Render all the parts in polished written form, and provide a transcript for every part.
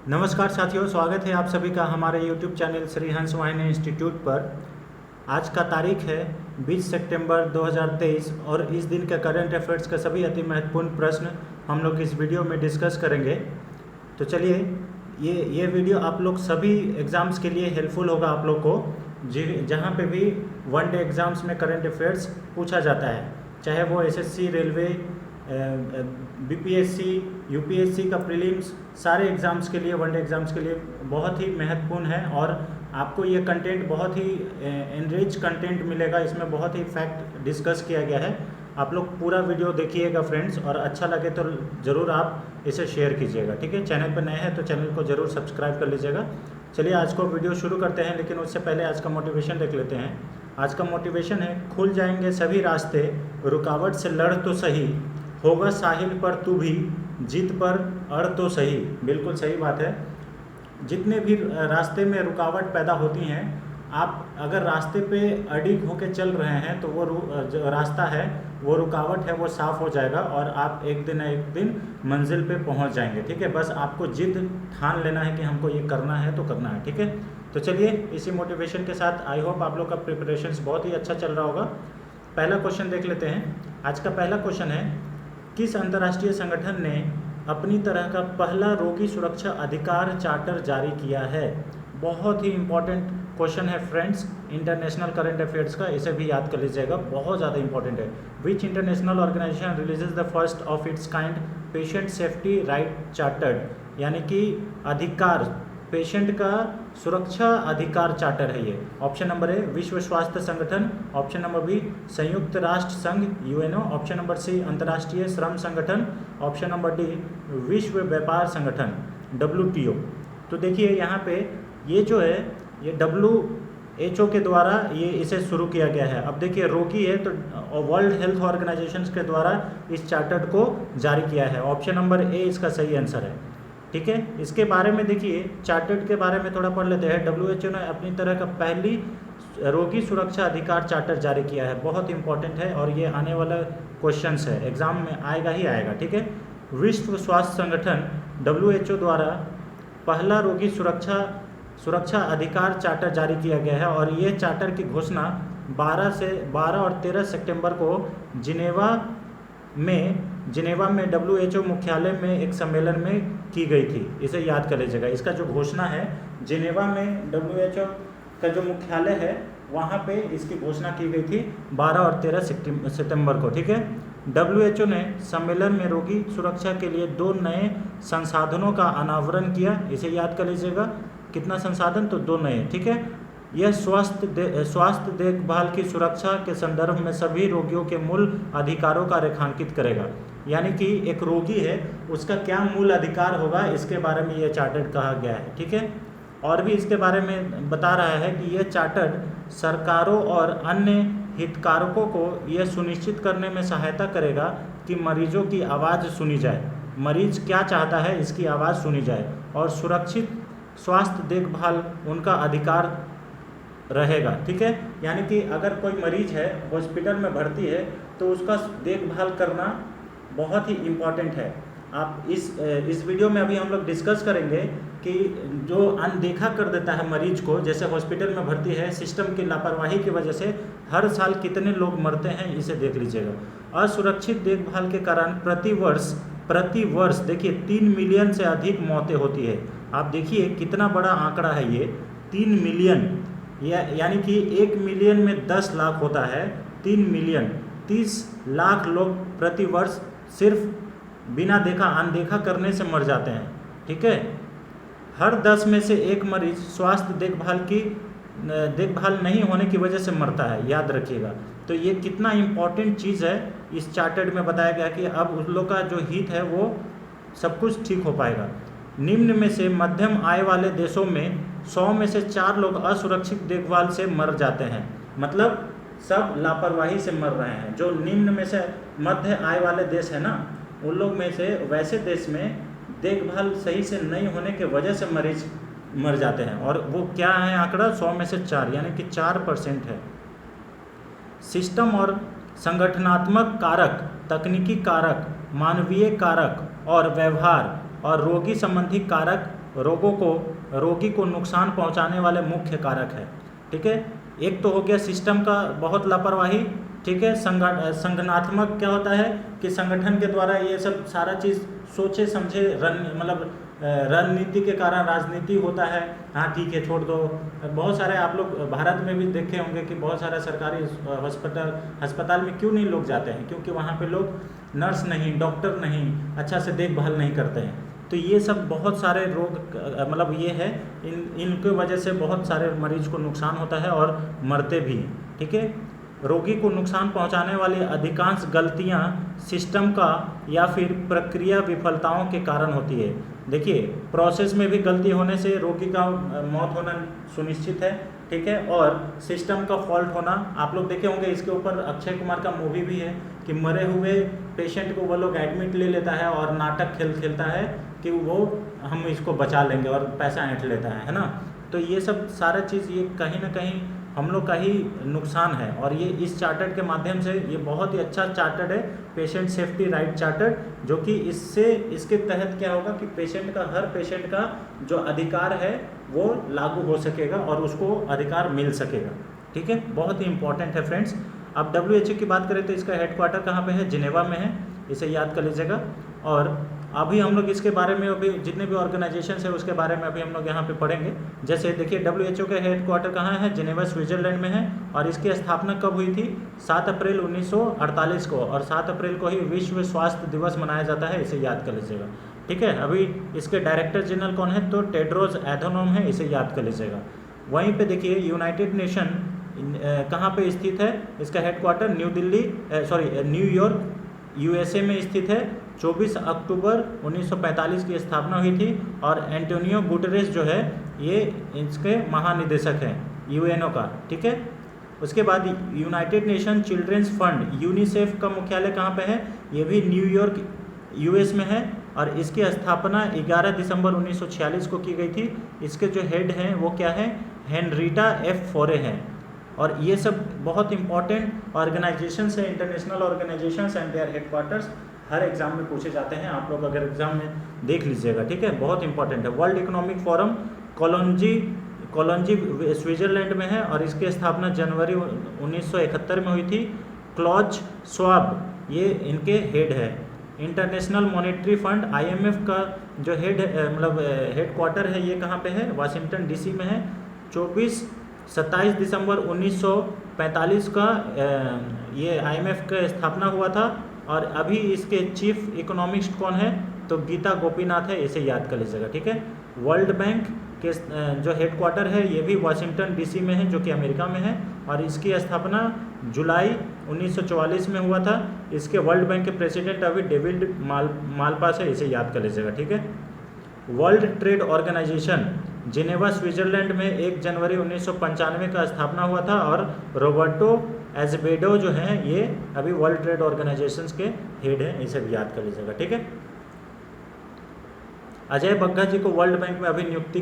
नमस्कार साथियों, स्वागत है आप सभी का हमारे YouTube चैनल श्री हंस वाहिनी इंस्टीट्यूट पर। आज का तारीख है 20 सितंबर 2023 और इस दिन के करंट अफेयर्स का सभी अति महत्वपूर्ण प्रश्न हम लोग इस वीडियो में डिस्कस करेंगे। तो चलिए, ये वीडियो आप लोग सभी एग्ज़ाम्स के लिए हेल्पफुल होगा। आप लोग को जहाँ पे भी वन डे एग्ज़ाम्स में करंट अफेयर्स पूछा जाता है, चाहे वो एसएससी, रेलवे, बीपीएससी, यूपीएससी का प्रीलिम्स, सारे एग्ज़ाम्स के लिए, वन डे एग्ज़ाम्स के लिए बहुत ही महत्वपूर्ण है। और आपको ये कंटेंट बहुत ही एनरिच कंटेंट मिलेगा। इसमें बहुत ही फैक्ट डिस्कस किया गया है। आप लोग पूरा वीडियो देखिएगा फ्रेंड्स, और अच्छा लगे तो ज़रूर आप इसे शेयर कीजिएगा। ठीक है, चैनल पर नए हैं तो चैनल को ज़रूर सब्सक्राइब कर लीजिएगा। चलिए आज को वीडियो शुरू करते हैं, लेकिन उससे पहले आज का मोटिवेशन देख लेते हैं। आज का मोटिवेशन है, खुल जाएंगे सभी रास्ते, रुकावट से लड़ तो सही, होगा साहिल पर तू भी, जीत पर अड़ तो सही। बिल्कुल सही बात है। जितने भी रास्ते में रुकावट पैदा होती हैं, आप अगर रास्ते पे अडिग होके चल रहे हैं तो वो जो रास्ता है, वो रुकावट है, वो साफ़ हो जाएगा और आप एक दिन मंजिल पे पहुंच जाएंगे। ठीक है, बस आपको जिद ठान लेना है कि हमको ये करना है तो करना है। ठीक है, तो चलिए इसी मोटिवेशन के साथ आई होप आप लोग का प्रिपरेशंस बहुत ही अच्छा चल रहा होगा। पहला क्वेश्चन देख लेते हैं। आज का पहला क्वेश्चन है, किस अंतर्राष्ट्रीय संगठन ने अपनी तरह का पहला रोगी सुरक्षा अधिकार चार्टर जारी किया है? बहुत ही इंपॉर्टेंट क्वेश्चन है फ्रेंड्स, इंटरनेशनल करंट अफेयर्स का। इसे भी याद कर लीजिएगा, बहुत ज़्यादा इंपॉर्टेंट है। Which international organisation releases the first of its kind patient safety right chartered? यानी कि अधिकार, पेशेंट का सुरक्षा अधिकार चार्टर है ये। ऑप्शन नंबर ए विश्व स्वास्थ्य संगठन, ऑप्शन नंबर बी संयुक्त राष्ट्र संघ यूएनओ, ऑप्शन नंबर सी अंतर्राष्ट्रीय श्रम संगठन, ऑप्शन नंबर डी विश्व व्यापार संगठन WTO। तो देखिए यहाँ पे ये जो है, ये WHO के द्वारा ये इसे शुरू किया गया है। अब देखिए रोगी है तो वर्ल्ड हेल्थ ऑर्गेनाइजेशन के द्वारा इस चार्टर को जारी किया है। ऑप्शन नंबर ए इसका सही आंसर है। ठीक है, इसके बारे में देखिए, चार्टर्ड के बारे में थोड़ा पढ़ लेते हैं। WHO ने अपनी तरह का पहली रोगी सुरक्षा अधिकार चार्टर जारी किया है। बहुत इंपॉर्टेंट है और ये आने वाला क्वेश्चंस है, एग्जाम में आएगा ही आएगा। ठीक है, विश्व स्वास्थ्य संगठन WHO द्वारा पहला रोगी सुरक्षा अधिकार चार्टर जारी किया गया है और ये चार्टर की घोषणा 12 और 13 सितंबर को जिनेवा में WHO मुख्यालय में एक सम्मेलन में की गई थी। इसे याद कर लीजिएगा। इसका जो घोषणा है, जिनेवा में WHO का जो मुख्यालय है वहाँ पे इसकी घोषणा की गई थी 12 और 13 सितंबर को। ठीक है, WHO ने सम्मेलन में रोगी सुरक्षा के लिए 2 नए संसाधनों का अनावरण किया। इसे याद कर लीजिएगा। कितना संसाधन? तो 2 नए। ठीक है, यह स्वास्थ्य देखभाल की सुरक्षा के संदर्भ में सभी रोगियों के मूल अधिकारों का रेखांकित करेगा। यानी कि एक रोगी है, उसका क्या मूल अधिकार होगा, इसके बारे में यह चार्टर कहा गया है। ठीक है, और भी इसके बारे में बता रहा है कि यह चार्टर सरकारों और अन्य हितधारकों को यह सुनिश्चित करने में सहायता करेगा कि मरीजों की आवाज़ सुनी जाए। मरीज क्या चाहता है, इसकी आवाज़ सुनी जाए और सुरक्षित स्वास्थ्य देखभाल उनका अधिकार रहेगा। ठीक है, यानी कि अगर कोई मरीज है, हॉस्पिटल में भर्ती है, तो उसका देखभाल करना बहुत ही इम्पॉर्टेंट है। आप इस वीडियो में अभी हम लोग डिस्कस करेंगे कि जो अनदेखा कर देता है मरीज को, जैसे हॉस्पिटल में भर्ती है, सिस्टम की लापरवाही की वजह से हर साल कितने लोग मरते हैं, इसे देख लीजिएगा। असुरक्षित देखभाल के कारण प्रति वर्ष देखिए 3 मिलियन से अधिक मौतें होती है। आप देखिए कितना बड़ा आंकड़ा है ये, 3 मिलियन, यानी कि 1 मिलियन में 10 लाख होता है। 3 मिलियन 30 लाख लोग प्रति वर्ष सिर्फ बिना अनदेखा करने से मर जाते हैं। ठीक है, हर 10 में से 1 मरीज स्वास्थ्य देखभाल नहीं होने की वजह से मरता है, याद रखिएगा। तो ये कितना इम्पोर्टेंट चीज़ है, इस चार्टर में बताया गया कि अब उन लोग का जो हित है वो सब कुछ ठीक हो पाएगा। निम्न में से मध्यम आय वाले देशों में 100 में से 4 लोग असुरक्षित देखभाल से मर जाते हैं। मतलब सब लापरवाही से मर रहे हैं। जो निम्न में से मध्य आय वाले देश है ना, उन लोग में से वैसे देश में देखभाल सही से नहीं होने के वजह से मरीज मर जाते हैं। और वो क्या है आंकड़ा? 100 में से 4, यानी कि 4% है। सिस्टम और संगठनात्मक कारक, तकनीकी कारक, मानवीय कारक और व्यवहार और रोगी संबंधी कारक रोगी को नुकसान पहुंचाने वाले मुख्य कारक है। ठीक है, एक तो हो गया सिस्टम का बहुत लापरवाही। ठीक है, संगठनात्मक क्या होता है कि संगठन के द्वारा ये सब सारा चीज़ सोचे समझे रणनीति के कारण राजनीति होता है। हाँ ठीक है, छोड़ दो। बहुत सारे आप लोग भारत में भी देखे होंगे कि बहुत सारे सरकारी अस्पताल में क्यों नहीं लोग जाते हैं, क्योंकि वहाँ पे लोग नर्स नहीं, डॉक्टर नहीं, अच्छा से देखभाल नहीं करते हैं। तो ये सब बहुत सारे रोग मतलब ये है, इनके वजह से बहुत सारे मरीज को नुकसान होता है और मरते भी। ठीक है, रोगी को नुकसान पहुंचाने वाली अधिकांश गलतियां सिस्टम का या फिर प्रक्रिया विफलताओं के कारण होती है। देखिए, प्रोसेस में भी गलती होने से रोगी का मौत होना सुनिश्चित है। ठीक है, और सिस्टम का फॉल्ट होना, आप लोग देखे होंगे, इसके ऊपर अक्षय कुमार का मूवी भी है कि मरे हुए पेशेंट को वो लोग एडमिट ले लेता है और नाटक खेलता है कि वो हम इसको बचा लेंगे और पैसा ऐंठ लेता है ना। तो ये सब सारा चीज़ ये कहीं ना कहीं हम लोग का ही नुकसान है। और ये इस चार्टर्ड के माध्यम से, ये बहुत ही अच्छा चार्टर्ड है, पेशेंट सेफ्टी राइट चार्टर्ड, जो कि इसके तहत क्या होगा कि हर पेशेंट का जो अधिकार है वो लागू हो सकेगा और उसको अधिकार मिल सकेगा। ठीक है, बहुत ही इंपॉर्टेंट है फ्रेंड्स। अब WHO की बात करें तो इसका हेडक्वार्टर कहाँ पे है? जिनेवा में है, इसे याद कर लीजिएगा। और अभी हम लोग इसके बारे में अभी जितने भी ऑर्गेनाइजेशन है उसके बारे में अभी हम लोग यहाँ पे पढ़ेंगे। जैसे देखिए, WHO का हेडक्वार्टर कहाँ है? जिनेवा स्विट्जरलैंड में है। और इसकी स्थापना कब हुई थी? 7 अप्रैल 1948 को। और 7 अप्रैल को ही विश्व स्वास्थ्य दिवस मनाया जाता है, इसे याद कर लीजिएगा। ठीक है, अभी इसके डायरेक्टर जनरल कौन है? तो टेड्रोस एधनोम है, इसे याद कर लीजिएगा। वहीं पे देखिए, यूनाइटेड नेशन कहाँ पे स्थित है? इसका हेडक्वार्टर न्यूयॉर्क USA में स्थित है। 24 अक्टूबर 1945 की स्थापना हुई थी। और एंटोनियो गुटेरेस जो है ये इसके महानिदेशक हैं UNO का। ठीक है, उसके बाद United Nation children's fund UNICEF का मुख्यालय कहाँ पे है? ये भी न्यूयॉर्क US में है। और इसकी स्थापना 11 दिसंबर 1946 को की गई थी। इसके जो हेड हैं वो क्या है? हेनरीटा F फोरे हैं। और ये सब बहुत इंपॉर्टेंट ऑर्गेनाइजेशंस है, international organisations and their headquarters हर एग्जाम में पूछे जाते हैं। आप लोग अगर एग्जाम में देख लीजिएगा। ठीक है, बहुत इंपॉर्टेंट है। वर्ल्ड इकोनॉमिक फोरम कोलोंजी स्विट्जरलैंड में है और इसकी स्थापना जनवरी 1971 में हुई थी। क्लॉज स्वाब ये इनके हेड है। इंटरनेशनल मॉनेटरी फंड IMF का जो हेडक्वार्टर है ये कहाँ पे है? वाशिंगटन DC में है। 27 दिसंबर 1945 का ये IMF का स्थापना हुआ था। और अभी इसके चीफ इकोनॉमिस्ट कौन है? तो गीता गोपीनाथ है, इसे याद कर लीजिएगा। ठीक है, वर्ल्ड बैंक के जो हेडक्वार्टर है ये भी वाशिंगटन DC में है, जो कि अमेरिका में है। और इसकी स्थापना जुलाई 1944 में हुआ था। इसके वर्ल्ड बैंक के प्रेसिडेंट अभी डेविड मालपास है, इसे याद कर लीजिएगा। ठीक है, World Trade Organisation Geneva Switzerland में 1 जनवरी 1995 का स्थापना हुआ था। और रोबर्टो एजबेडो जो हैं ये अभी वर्ल्ड ट्रेड ऑर्गेनाइजेशंस के हेड हैं, इसे भी याद कर लीजिएगा। ठीक है, अजय बग्गा जी को वर्ल्ड बैंक में अभी नियुक्ति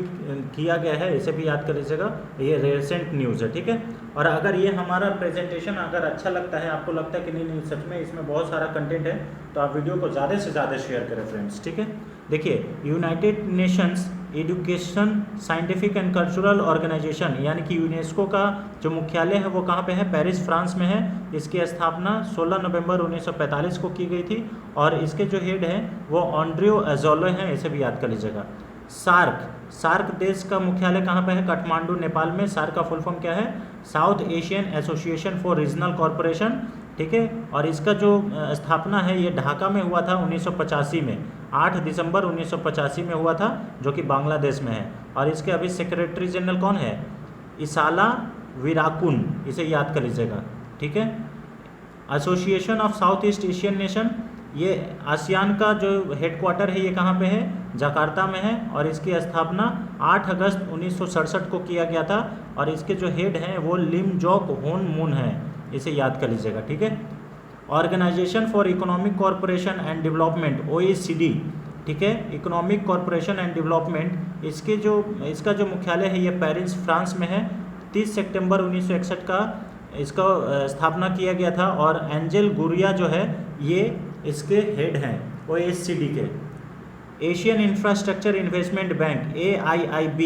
किया गया है, इसे भी याद कर लीजिएगा। ये रिसेंट न्यूज़ है। ठीक है, और अगर ये हमारा प्रेजेंटेशन अगर अच्छा लगता है, आपको लगता है कि नहीं सच में इसमें बहुत सारा कंटेंट है, तो आप वीडियो को ज़्यादा से ज़्यादा शेयर करें फ्रेंड्स। ठीक है, देखिए, United Nations education scientific and cultural organisation UNESCO कि यूनेस्को का जो मुख्यालय है वो कहाँ पे है? पेरिस फ्रांस में है। इसकी स्थापना 16 नवंबर 1945 को की गई थी। और इसके जो हेड हैं वो ऑन्ड्रियो एजोलो हैं, इसे भी याद कर लीजिएगा। सार्क देश का मुख्यालय कहाँ पे है? काठमांडू नेपाल में। सार्क का फुल फॉर्म क्या है? South Asian association for regional corporation. ठीक है, और इसका जो स्थापना है ये ढाका में हुआ था 1985 में। 8 दिसंबर 1985 में हुआ था, जो कि बांग्लादेश में है। और इसके अभी सेक्रेटरी जनरल कौन है? इसाला विराकुन, इसे याद कर लीजिएगा। ठीक है, association of south east Asian nation, ये आसियान का जो हेडक्वार्टर है ये कहाँ पे है? जकार्ता में है। और इसकी स्थापना 8 अगस्त 1967 को किया गया था। और इसके जो हेड हैं वो लिम जोक होन मून है, इसे याद कर लीजिएगा। ठीक है, organisation for economic corporation and development OECD। ठीक है, इकोनॉमिक कॉरपोरेशन एंड डेवलपमेंट, इसका जो मुख्यालय है ये पेरिस फ्रांस में है। 30 सितंबर 1961 का इसका स्थापना किया गया था। और एंजेल गुरिया जो है ये इसके हेड हैं OECD के। Asian infrastructure investment bank AIIB,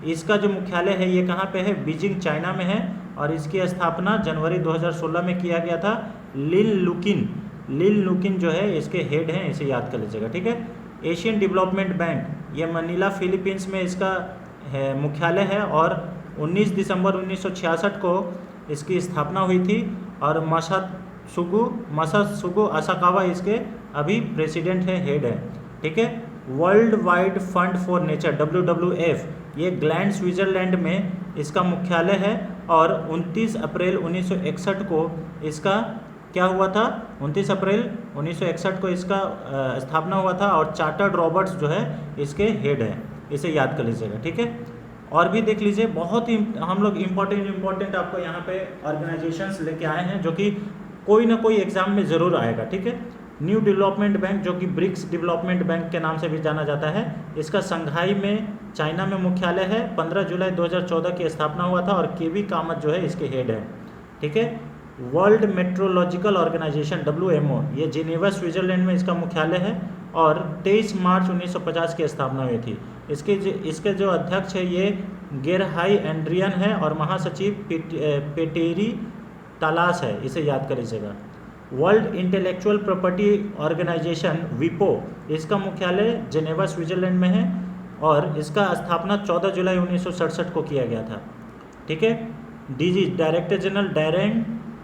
इसका जो मुख्यालय है ये कहाँ पे है? बीजिंग चाइना में है, और इसकी स्थापना जनवरी 2016 में किया गया था। लिन लुकिन जो है इसके हेड हैं, इसे याद कर लीजिएगा, ठीक है। एशियन डेवलपमेंट बैंक, ये मनीला फिलीपींस में इसका मुख्यालय है, और 19 दिसंबर 1966 को इसकी स्थापना हुई थी, और मासात्सुगु असाकावा इसके अभी प्रेसिडेंट है, हेड है, ठीक है। World wide fund for nature WWF, ये ग्लैंड स्विट्जरलैंड में इसका मुख्यालय है, और 29 अप्रैल 1961 को इसका क्या हुआ था? 29 अप्रैल 1961 को इसका स्थापना हुआ था, और चार्टर्ड रॉबर्ट्स जो है इसके हेड है, इसे याद कर लीजिएगा, ठीक है। और भी देख लीजिए, बहुत ही हम लोग इम्पोर्टेंट आपको यहाँ पे ऑर्गेनाइजेशंस लेके आए हैं जो कि कोई ना कोई एग्जाम में ज़रूर आएगा, ठीक है। न्यू डेवलपमेंट बैंक, जो कि ब्रिक्स डेवलपमेंट बैंक के नाम से भी जाना जाता है, इसका संघाई में चाइना में मुख्यालय है। 15 जुलाई 2014 की स्थापना हुआ था, और केवी कामत जो है इसके हेड है, ठीक है। वर्ल्ड मेट्रोलॉजिकल ऑर्गेनाइजेशन WMO, ये जिनेवा स्विट्जरलैंड में इसका मुख्यालय है, और 23 मार्च 1950 की स्थापना हुई थी। इसके जो अध्यक्ष है ये गेरहाई एंड्रियन है, और महासचिव पेटेरी तालास है, इसे याद कर लीजिएगा। World Intellectual Property Organisation WIPO, इसका मुख्यालय जिनेवा स्विट्जरलैंड में है, और इसका स्थापना 14 जुलाई 1967 को किया गया था, ठीक है। DG डायरेक्टर जनरल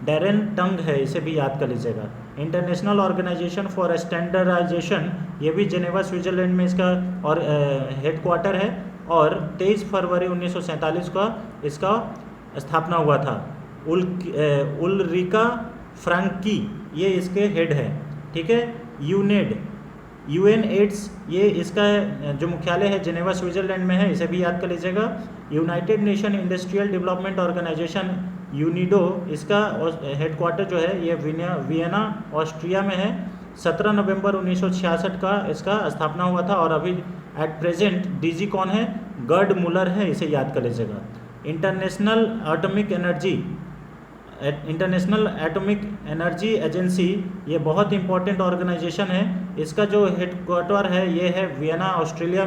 डैरेन टंग है, इसे भी याद कर लीजिएगा। इंटरनेशनल ऑर्गेनाइजेशन फॉर स्टैंडर्डाइजेशन, ये भी जिनेवा स्विट्जरलैंड में इसका और हेडक्वार्टर है, और 23 फरवरी 1947 का इसका स्थापना हुआ था। उल्रिका फ्रांकी, ये इसके हेड है, ठीक है। UNAIDS, ये इसका जो मुख्यालय है जिनेवा स्विट्जरलैंड में है, इसे भी याद कर लीजिएगा। United Nation industrial development organisation UNIDO, इसका हेडक्वार्टर जो है ये वियना ऑस्ट्रिया में है। 17 नवंबर 1966 का इसका स्थापना हुआ था, और अभी एट प्रेजेंट DG कौन है? गर्ड मुलर है, इसे याद कर लीजिएगा। इंटरनेशनल एटॉमिक एनर्जी एजेंसी, ये बहुत इंपॉर्टेंट ऑर्गेनाइजेशन है। इसका जो हेडक्वार्टर है ये है वियना ऑस्ट्रिया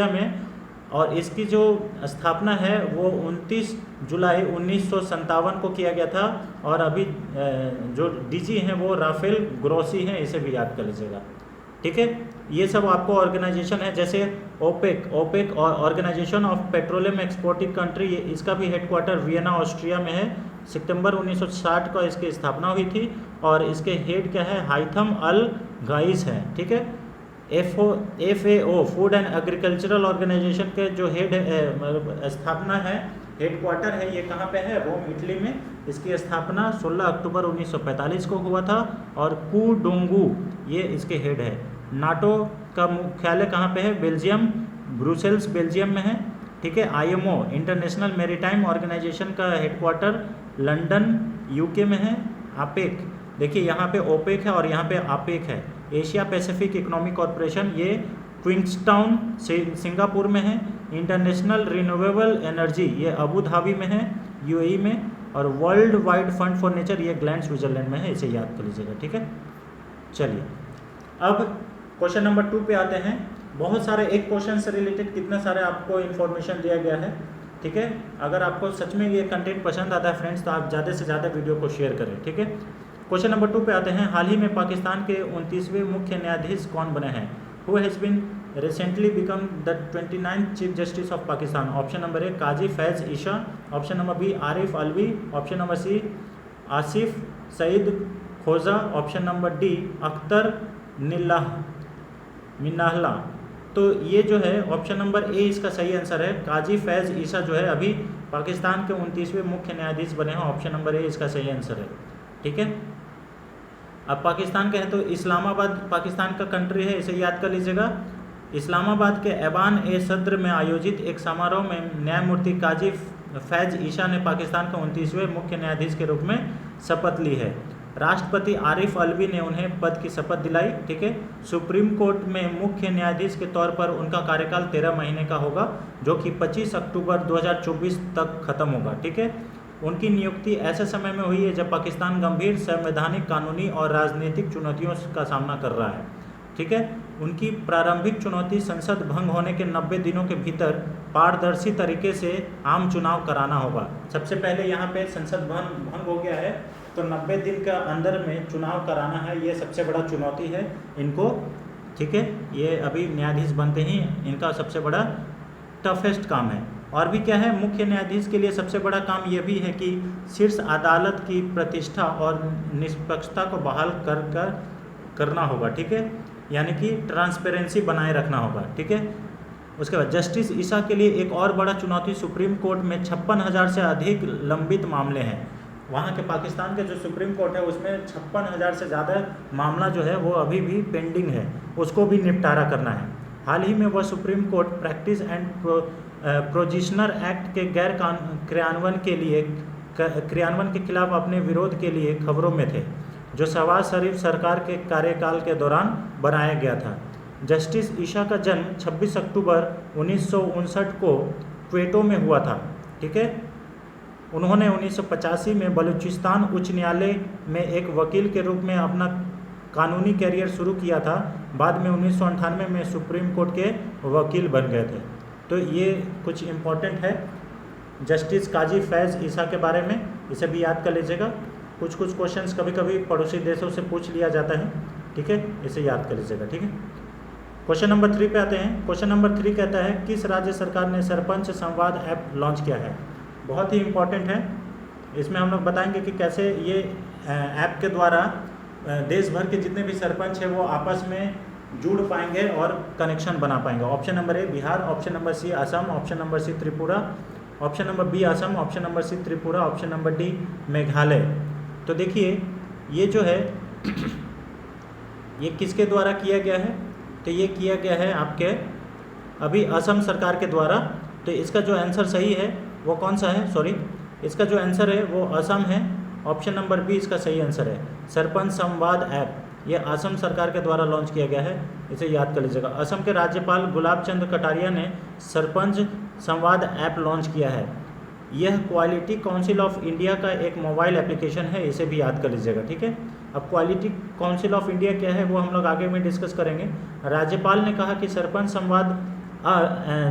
में, और इसकी जो स्थापना है वो 29 जुलाई 1957 को किया गया था, और अभी जो DG हैं वो राफेल ग्रोसी हैं, इसे भी याद कर लीजिएगा, ठीक है। ये सब आपको ऑर्गेनाइजेशन है, जैसे ओपेक और organisation of petroleum exporting country, इसका भी हेडक्वार्टर वियना ऑस्ट्रिया में है। सितंबर 1960 को इसकी स्थापना हुई थी, और इसके हेड क्या है? हाइथम अल गाइस है, ठीक है। FAO food and agricultural organisation के जो हेड स्थापना है, हेडक्वार्टर है, ये कहाँ पे है? रोम, इटली में। इसकी स्थापना 16 अक्टूबर 1945 को हुआ था, और कूडोंगू ये इसके हेड है। नाटो का मुख्यालय कहाँ पे है? बेल्जियम, ब्रुसेल्स बेल्जियम में है, ठीक है। IMO इंटरनेशनल मैरीटाइम ऑर्गेनाइजेशन का हेडक्वार्टर लंदन UK में है। APEC, देखिए यहाँ पे OPEC है और यहाँ पे APEC है। एशिया पैसिफिक इकोनॉमिक कॉरपोरेशन, ये क्विंग्सटाउन सिंगापुर में है। इंटरनेशनल रिन्यूएबल एनर्जी, ये अबू धाबी में है, UAE में। और world wide fund for nature, ये ग्लैंड स्विट्जरलैंड में है, इसे याद कर लीजिएगा, ठीक है। चलिए अब क्वेश्चन नंबर 2 पे आते हैं। बहुत सारे एक क्वेश्चन से रिलेटेड कितना सारे आपको इन्फॉर्मेशन दिया गया है, ठीक है। अगर आपको सच में ये कंटेंट पसंद आता है फ्रेंड्स, तो आप ज़्यादा से ज़्यादा वीडियो को शेयर करें, ठीक है। क्वेश्चन नंबर 2 पे आते हैं। हाल ही में पाकिस्तान के 29वें मुख्य न्यायाधीश कौन बने हैं? Who has been recently become the 29th chief justice of Pakistan? Option number A Qazi Faez Isa, option number B Arif Alvi, option number C Asif Saeed Khosa, option number D Akhtar Minallah. तो ये जो है ऑप्शन नंबर ए इसका सही आंसर है। काजी फैज़ ईसा जो है अभी पाकिस्तान के 29वें मुख्य न्यायाधीश बने हैं। ऑप्शन नंबर ए इसका सही आंसर है, ठीक है। अब पाकिस्तान का है तो इस्लामाबाद पाकिस्तान का कंट्री है, इसे याद कर लीजिएगा। इस्लामाबाद के ऐवान ए सद्र में आयोजित एक समारोह में न्यायमूर्ति काजी फैज़ ईशा ने पाकिस्तान के 29वें मुख्य न्यायाधीश के रूप में शपथ ली है। राष्ट्रपति आरिफ अलवी ने उन्हें पद की शपथ दिलाई, ठीक है। सुप्रीम कोर्ट में मुख्य न्यायाधीश के तौर पर उनका कार्यकाल 13 महीने का होगा, जो कि 25 अक्टूबर 2024 तक खत्म होगा, ठीक है। उनकी नियुक्ति ऐसे समय में हुई है जब पाकिस्तान गंभीर संवैधानिक, कानूनी और राजनीतिक चुनौतियों का सामना कर रहा है, ठीक है। उनकी प्रारंभिक चुनौती संसद भंग होने के 90 दिनों के भीतर पारदर्शी तरीके से आम चुनाव कराना होगा। सबसे पहले यहाँ पे संसद भंग हो गया है, तो 90 दिन के अंदर में चुनाव कराना है, ये सबसे बड़ा चुनौती है इनको, ठीक है। ये अभी न्यायाधीश बनते ही इनका सबसे बड़ा टफेस्ट काम है। और भी क्या है, मुख्य न्यायाधीश के लिए सबसे बड़ा काम ये भी है कि शीर्ष अदालत की प्रतिष्ठा और निष्पक्षता को बहाल करना होगा, ठीक है, यानी कि ट्रांसपेरेंसी बनाए रखना होगा, ठीक है। उसके बाद जस्टिस ईसा के लिए एक और बड़ा चुनौती सुप्रीम कोर्ट में 56,000 से अधिक लंबित मामले हैं। वहाँ के पाकिस्तान के जो सुप्रीम कोर्ट है उसमें 56,000 से ज़्यादा मामला जो है वो अभी भी पेंडिंग है, उसको भी निपटारा करना है। हाल ही में वह सुप्रीम कोर्ट प्रैक्टिस एंड प्रोजिशनर एक्ट के गैर क्रियान्वयन के खिलाफ अपने विरोध के लिए खबरों में थे, जो शहबाज शरीफ सरकार के कार्यकाल के दौरान बनाया गया था। जस्टिस ईशा का जन्म 26 अक्टूबर 1959 को क्वेटो में हुआ था, ठीक है। उन्होंने 1985 में बलूचिस्तान उच्च न्यायालय में एक वकील के रूप में अपना कानूनी कैरियर शुरू किया था। बाद में 1998 में सुप्रीम कोर्ट के वकील बन गए थे। तो ये कुछ इम्पोर्टेंट है जस्टिस काजी फैज़ ईसा के बारे में, इसे भी याद कर लीजिएगा। कुछ क्वेश्चंस कभी कभी पड़ोसी देशों से पूछ लिया जाता है, ठीक है, इसे याद कर लीजिएगा, ठीक है। क्वेश्चन नंबर 3 पे आते हैं। क्वेश्चन नंबर 3 कहता है किस राज्य सरकार ने सरपंच संवाद ऐप लॉन्च किया है। बहुत ही इम्पोर्टेंट है, इसमें हम लोग बताएंगे कि कैसे ये ऐप के द्वारा देश भर के जितने भी सरपंच हैं वो आपस में जुड़ पाएंगे और कनेक्शन बना पाएंगे। Option number A Bihar, option number C Assam, option number C Tripura, option number B Assam, option number C Tripura, option number D Meghalaya. तो देखिए ये जो है ये किसके द्वारा किया गया है, तो ये किया गया है आपके अभी असम सरकार के द्वारा। तो इसका जो आंसर सही है वो कौन सा है, सॉरी, इसका जो आंसर है वो असम है। ऑप्शन नंबर बी इसका सही आंसर है। सरपंच संवाद ऐप ये असम सरकार के द्वारा लॉन्च किया गया है, इसे याद कर लीजिएगा। असम के राज्यपाल गुलाब चंद कटारिया ने सरपंच संवाद ऐप लॉन्च किया है। यह क्वालिटी काउंसिल ऑफ इंडिया का एक मोबाइल एप्लीकेशन है, इसे भी याद कर लीजिएगा, ठीक है। अब क्वालिटी काउंसिल ऑफ इंडिया क्या है वो हम लोग आगे में डिस्कस करेंगे। राज्यपाल ने कहा कि सरपंच संवाद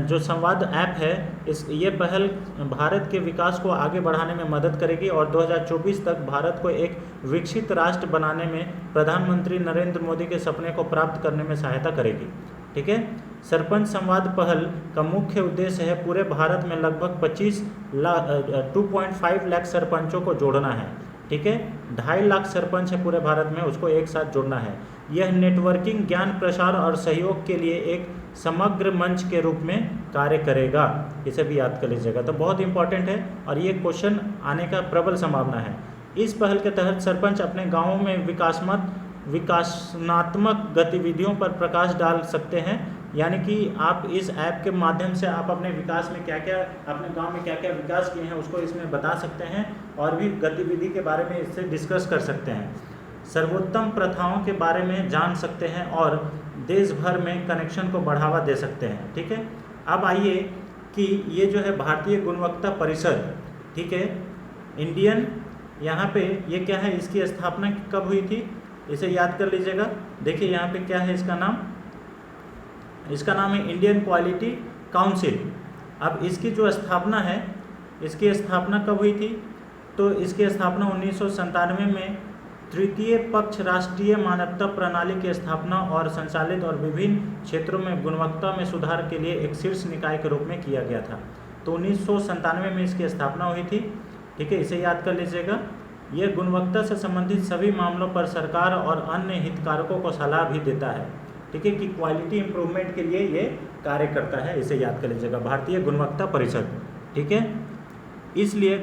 जो संवाद ऐप है ये पहल भारत के विकास को आगे बढ़ाने में मदद करेगी और 2024 तक भारत को एक विकसित राष्ट्र बनाने में प्रधानमंत्री नरेंद्र मोदी के सपने को प्राप्त करने में सहायता करेगी, ठीक है। सरपंच संवाद पहल का मुख्य उद्देश्य है पूरे भारत में लगभग 2.5 लाख सरपंचों को जोड़ना है, ठीक है। 2.5 लाख सरपंच है पूरे भारत में, उसको एक साथ जोड़ना है। यह नेटवर्किंग, ज्ञान प्रसार और सहयोग के लिए एक समग्र मंच के रूप में कार्य करेगा, इसे भी याद कर लीजिएगा। तो बहुत इंपॉर्टेंट है और ये क्वेश्चन आने का प्रबल संभावना है। इस पहल के तहत सरपंच अपने गाँवों में विकासात्मक गतिविधियों पर प्रकाश डाल सकते हैं, यानी कि आप इस ऐप के माध्यम से आप अपने विकास में क्या क्या, अपने गांव में क्या क्या विकास किए हैं उसको इसमें बता सकते हैं और भी गतिविधि के बारे में इससे डिस्कस कर सकते हैं। सर्वोत्तम प्रथाओं के बारे में जान सकते हैं और देश भर में कनेक्शन को बढ़ावा दे सकते हैं, ठीक है। अब आइए कि ये जो है भारतीय गुणवत्ता परिषद, ठीक है, इंडियन, यहाँ पे ये क्या है, इसकी स्थापना कब हुई थी, इसे याद कर लीजिएगा। देखिए यहाँ पे क्या है इसका नाम, इसका नाम है इंडियन क्वालिटी काउंसिल। अब इसकी जो स्थापना है, इसकी स्थापना कब हुई थी, तो इसकी स्थापना 1997 में तृतीय पक्ष राष्ट्रीय मानवता प्रणाली की स्थापना और संचालित और विभिन्न क्षेत्रों में गुणवत्ता में सुधार के लिए एक शीर्ष निकाय के रूप में किया गया था। तो 1997 में इसकी स्थापना हुई थी, ठीक है, इसे याद कर लीजिएगा। यह गुणवत्ता से संबंधित सभी मामलों पर सरकार और अन्य हितधारकों को सलाह भी देता है, ठीक है, कि क्वालिटी इंप्रूवमेंट के लिए ये कार्य करता है, इसे याद कर लीजिएगा, भारतीय गुणवत्ता परिषद, ठीक है। इसलिए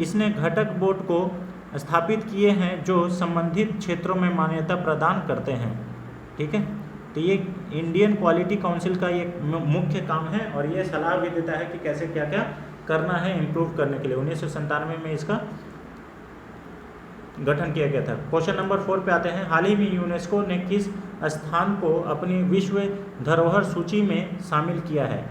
इसने घटक बोर्ड को स्थापित किए हैं जो संबंधित क्षेत्रों में मान्यता प्रदान करते हैं, ठीक है। तो ये इंडियन क्वालिटी काउंसिल का ये मुख्य काम है और ये सलाह भी देता है कि कैसे क्या क्या करना है इम्प्रूव करने के लिए। 1997 में इसका गठन किया गया था। क्वेश्चन नंबर 4 पे आते हैं। हाल ही में यूनेस्को ने किस स्थान को अपनी विश्व धरोहर सूची में शामिल किया है।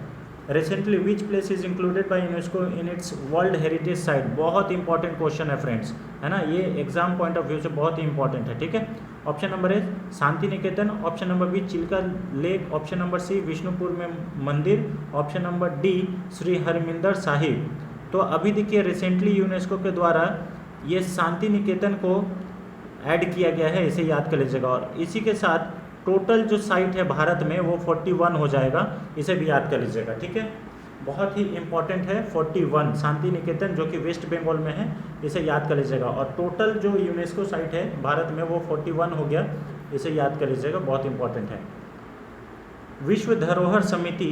Recently which place is included by UNESCO in its world heritage site. बहुत इंपॉर्टेंट क्वेश्चन है फ्रेंड्स, है ना, ये एग्जाम पॉइंट ऑफ व्यू से बहुत ही इंपॉर्टेंट है, ठीक है। Option number A Shanti Niketan, option number B Chilika lake, option number C Bishnupur में मंदिर, option number D Shri Harmandir Sahib. तो अभी देखिए रिसेंटली यूनेस्को के द्वारा ये शांति निकेतन को ऐड किया गया है, इसे याद कर लीजिएगा। और इसी के साथ टोटल जो साइट है भारत में वो 41 हो जाएगा, इसे भी याद कर लीजिएगा, ठीक है। बहुत ही इम्पॉर्टेंट है 41 शांति निकेतन जो कि वेस्ट बंगाल में है, इसे याद कर लीजिएगा। और टोटल जो यूनेस्को साइट है भारत में वो 41 हो गया, इसे याद कर लीजिएगा, बहुत इंपॉर्टेंट है। विश्व धरोहर समिति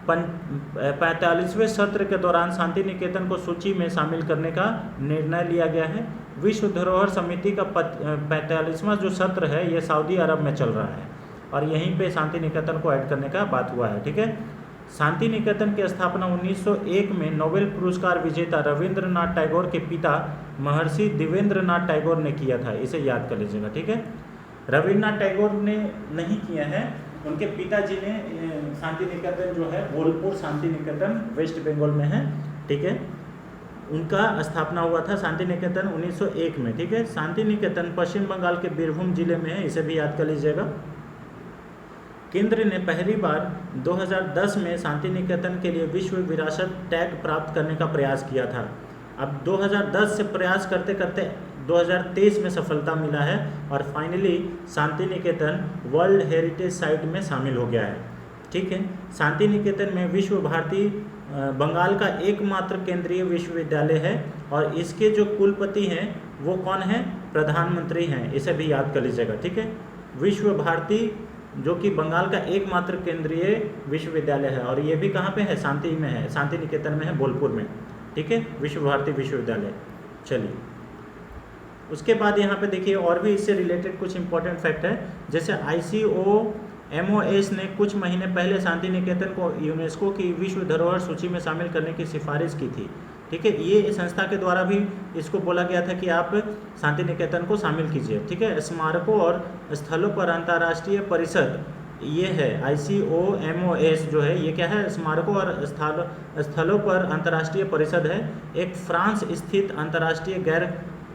45वें सत्र के दौरान शांति निकेतन को सूची में शामिल करने का निर्णय लिया गया है। विश्व धरोहर समिति का 45वां जो सत्र है ये सऊदी अरब में चल रहा है और यहीं पे शांति निकेतन को ऐड करने का बात हुआ है, ठीक है। शांति निकेतन की स्थापना 1901 में नोबेल पुरस्कार विजेता रविंद्रनाथ टैगोर के पिता महर्षि देवेंद्रनाथ टैगोर ने किया था, इसे याद कर लीजिएगा, ठीक है। रविंद्रनाथ टैगोर ने नहीं किया है, उनके पिताजी ने शांति निकेतन जो है बोलपुर शांति निकेतन वेस्ट बंगाल में है, ठीक है। उनका स्थापना हुआ था शांति निकेतन 1901 में, ठीक है। शांति निकेतन पश्चिम बंगाल के बीरभूम जिले में है, इसे भी याद कर लीजिएगा। केंद्र ने पहली बार 2010 में शांति निकेतन के लिए विश्व विरासत टैग प्राप्त करने का प्रयास किया था। अब 2010 से प्रयास करते करते 2023 में सफलता मिला है और finally Shanti Niketan world heritage site में शामिल हो गया है, ठीक है। शांति निकेतन में विश्व भारती बंगाल का एकमात्र केंद्रीय विश्वविद्यालय है और इसके जो कुलपति हैं वो कौन है? प्रधानमंत्री हैं, इसे भी याद कर लीजिएगा, ठीक है। विश्व भारती जो कि बंगाल का एकमात्र केंद्रीय विश्वविद्यालय है और ये भी कहाँ पे है? शांति में है, शांति निकेतन में है, बोलपुर में, ठीक है, विश्व भारती विश्वविद्यालय। चलिए उसके बाद यहाँ पे देखिए और भी इससे रिलेटेड कुछ इंपॉर्टेंट फैक्ट है, जैसे ICOMOS ने कुछ महीने पहले शांति निकेतन को यूनेस्को की विश्व धरोहर सूची में शामिल करने की सिफारिश की थी, ठीक है। ये संस्था के द्वारा भी इसको बोला गया था कि आप शांति निकेतन को शामिल कीजिए, ठीक है। स्मारकों और स्थलों पर अंतर्राष्ट्रीय परिषद ये है ICOMOS जो है, ये क्या है? स्मारकों और स्थलों पर अंतर्राष्ट्रीय परिषद है, एक फ्रांस स्थित अंतर्राष्ट्रीय गैर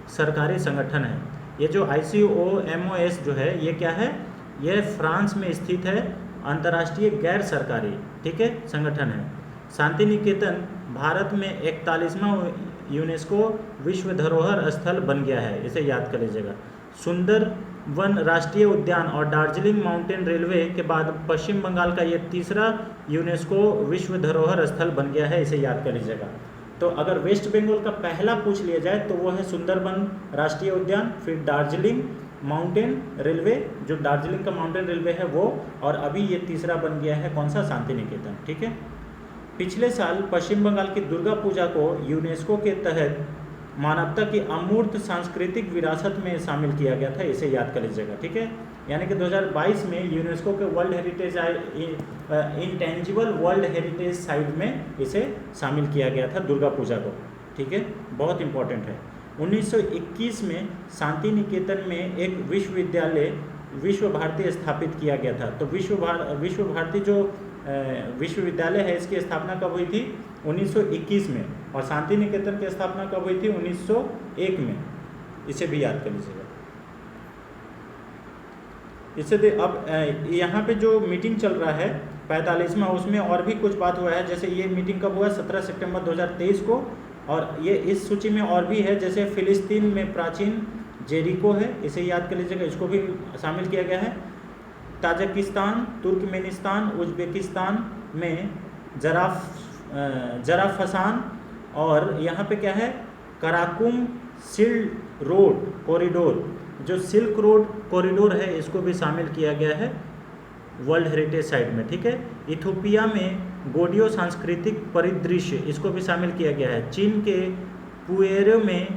सरकारी संगठन है। ये जो ICOMOS जो है ये क्या है? ये फ्रांस में स्थित है, अंतर्राष्ट्रीय गैर सरकारी, ठीक है, संगठन है। शांति निकेतन भारत में 41वां यूनेस्को विश्व धरोहर स्थल बन गया है, इसे याद कर लीजिएगा। सुंदरवन राष्ट्रीय उद्यान और दार्जिलिंग माउंटेन रेलवे के बाद पश्चिम बंगाल का ये तीसरा यूनेस्को विश्व धरोहर स्थल बन गया है, इसे याद कर लीजिएगा। तो अगर वेस्ट बंगाल का पहला पूछ लिया जाए तो वो है सुंदरवन राष्ट्रीय उद्यान, फिर दार्जिलिंग माउंटेन रेलवे, जो दार्जिलिंग का माउंटेन रेलवे है वो, और अभी ये तीसरा बन गया है कौन सा? शांति निकेतन, ठीक है। पिछले साल पश्चिम बंगाल की दुर्गा पूजा को यूनेस्को के तहत मानवता की अमूर्त सांस्कृतिक विरासत में शामिल किया गया था, इसे याद कर लीजिएगा, ठीक है। यानी कि 2022 में यूनेस्को के world heritage intangible world heritage site में इसे शामिल किया गया था दुर्गा पूजा को, ठीक है, बहुत इंपॉर्टेंट है। 1921 में शांति निकेतन में एक विश्वविद्यालय विश्व भारती स्थापित किया गया था। तो विश्व भारती जो विश्वविद्यालय है इसकी स्थापना कब हुई थी? 1921 में, और शांति निकेतन की स्थापना कब हुई थी? 1901 में, इसे भी याद कर लीजिएगा। इससे अब यहाँ पे जो मीटिंग चल रहा है 45वां, उसमें और भी कुछ बात हुआ है। जैसे ये मीटिंग कब हुआ? 17 सितंबर 2023 को, और ये इस सूची में और भी है, जैसे फिलिस्तीन में प्राचीन जेरिको है, इसे याद कर लीजिएगा, इसको भी शामिल किया गया है। ताजिकिस्तान, तुर्कमेनिस्तान, उज्बेकिस्तान में जराफसान, और यहाँ पे क्या है? कराकुम सिल्क रोड कॉरिडोर, जो सिल्क रोड कॉरिडोर है इसको भी शामिल किया गया है वर्ल्ड हेरिटेज साइट में, ठीक है। इथोपिया में गोडियो सांस्कृतिक परिदृश्य, इसको भी शामिल किया गया है। चीन के पुएरो में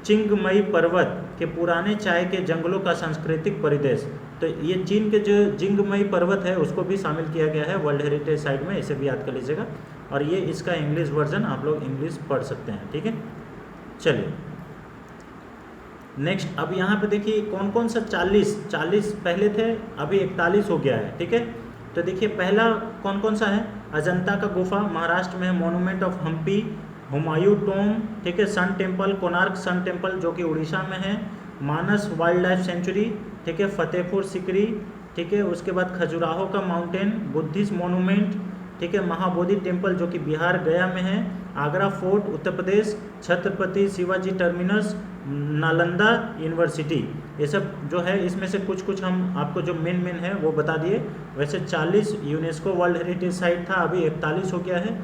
चिंगमई पर्वत के पुराने चाय के जंगलों का सांस्कृतिक परिदृश्य, तो ये चीन के जो चिंगमई पर्वत है उसको भी शामिल किया गया है वर्ल्ड हेरिटेज साइट में, इसे भी याद कर लीजिएगा। और ये इसका इंग्लिश वर्जन आप लोग इंग्लिश पढ़ सकते हैं, ठीक है। चलिए नेक्स्ट, अब यहाँ पे देखिए कौन कौन सा 40 पहले थे, अभी 41 हो गया है, ठीक है। तो देखिए पहला कौन कौन सा है? अजंता का गुफा महाराष्ट्र में है, monument of Hampi, Humayun tomb, ठीक है, sun temple, Konark sun temple जो कि उड़ीसा में है, मानस वाइल्ड लाइफ सेंचुरी, ठीक है, फतेहपुर सिकरी, ठीक है, उसके बाद खजुराहो का माउंटेन, बुद्धिस्ट मोनूमेंट, ठीक है, महाबोधि टेम्पल जो कि बिहार गया में है, Agra fort Uttar Pradesh, Chhatrapati Shivaji terminus, Nalanda university, ये सब जो है इसमें से कुछ कुछ हम आपको जो मेन है वो बता दिए। वैसे 40 यूनेस्को वर्ल्ड हेरिटेज साइट था, अभी 41 हो गया है,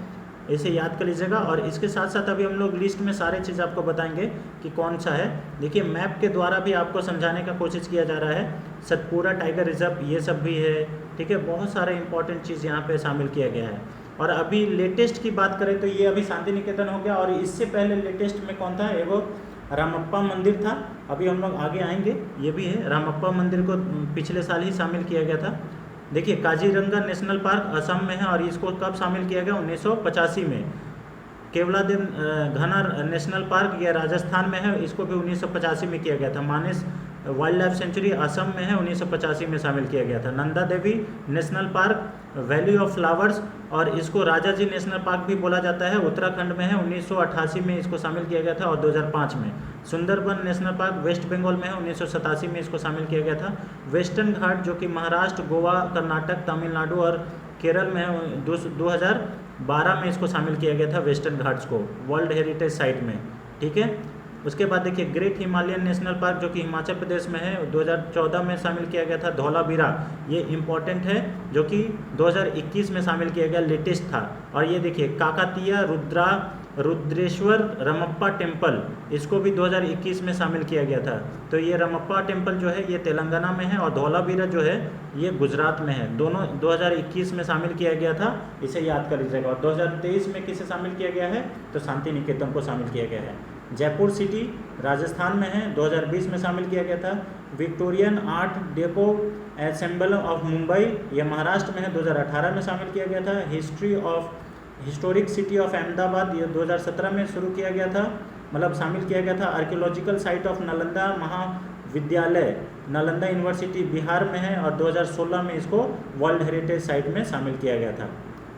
इसे याद कर लीजिएगा। और इसके साथ साथ अभी हम लोग लिस्ट में सारे चीज़ आपको बताएंगे कि कौन सा है। देखिए मैप के द्वारा भी आपको समझाने का कोशिश किया जा रहा है। सतपुरा टाइगर रिजर्व ये सब भी है, ठीक है, बहुत सारे इंपॉर्टेंट चीज़ यहाँ पे शामिल किया गया है। और अभी लेटेस्ट की बात करें तो ये अभी शांति निकेतन हो गया, और इससे पहले लेटेस्ट में कौन था, एगो रामप्पा मंदिर था, अभी हम लोग आगे आएंगे, ये भी है। रामप्पा मंदिर को पिछले साल ही शामिल किया गया था। देखिए काजीरंगा नेशनल पार्क असम में है, और इसको कब शामिल किया गया, 1985 में। केवलादेव घना नेशनल पार्क ये राजस्थान में है, इसको भी 1985 में किया गया था। Manas wildlife sanctuary Assam में है, 1985 में शामिल किया गया था। Nanda Devi national park valley of flowers, और इसको राजा जी नेशनल पार्क भी बोला जाता है, उत्तराखंड में है, 1988 में इसको शामिल किया गया था, और 2005 में। Sundarban national park West Bengal में है, 1987 में इसको शामिल किया गया था। वेस्टर्न घाट जो कि महाराष्ट्र, गोवा, कर्नाटक, तमिलनाडु और केरल में है, 2012 में इसको शामिल किया गया था वेस्टर्न घाट्स को वर्ल्ड हेरिटेज साइट में, ठीक है। उसके बाद देखिए ग्रेट हिमालयन नेशनल पार्क जो कि हिमाचल प्रदेश में है, 2014 में शामिल किया गया था। धौलावीरा ये इम्पॉर्टेंट है, जो कि 2021 में शामिल किया गया, लेटेस्ट था। और ये देखिए काकातीया रुद्रेश्वर रमप्पा टेम्पल, इसको भी 2021 में शामिल किया गया था। तो ये रमप्पा टेम्पल जो है ये तेलंगाना में है, और धौलावीरा जो है ये गुजरात में है। दोनों 2021 में शामिल किया गया था, इसे याद कर लीजिएगा। और 2023 में किसे शामिल किया गया है, तो शांति निकेतन को शामिल किया गया है। जयपुर सिटी राजस्थान में है, 2020 में शामिल किया गया था। Victorian art deco assemble of Mumbai ये महाराष्ट्र में है, 2018 में शामिल किया गया था। हिस्टोरिक सिटी ऑफ अहमदाबाद ये 2017 में शुरू किया गया था, मतलब शामिल किया गया था। आर्कियोलॉजिकल साइट ऑफ नालंदा महाविद्यालय नालंदा यूनिवर्सिटी बिहार में है, और 2016 में इसको वर्ल्ड हेरिटेज साइट में शामिल किया गया था,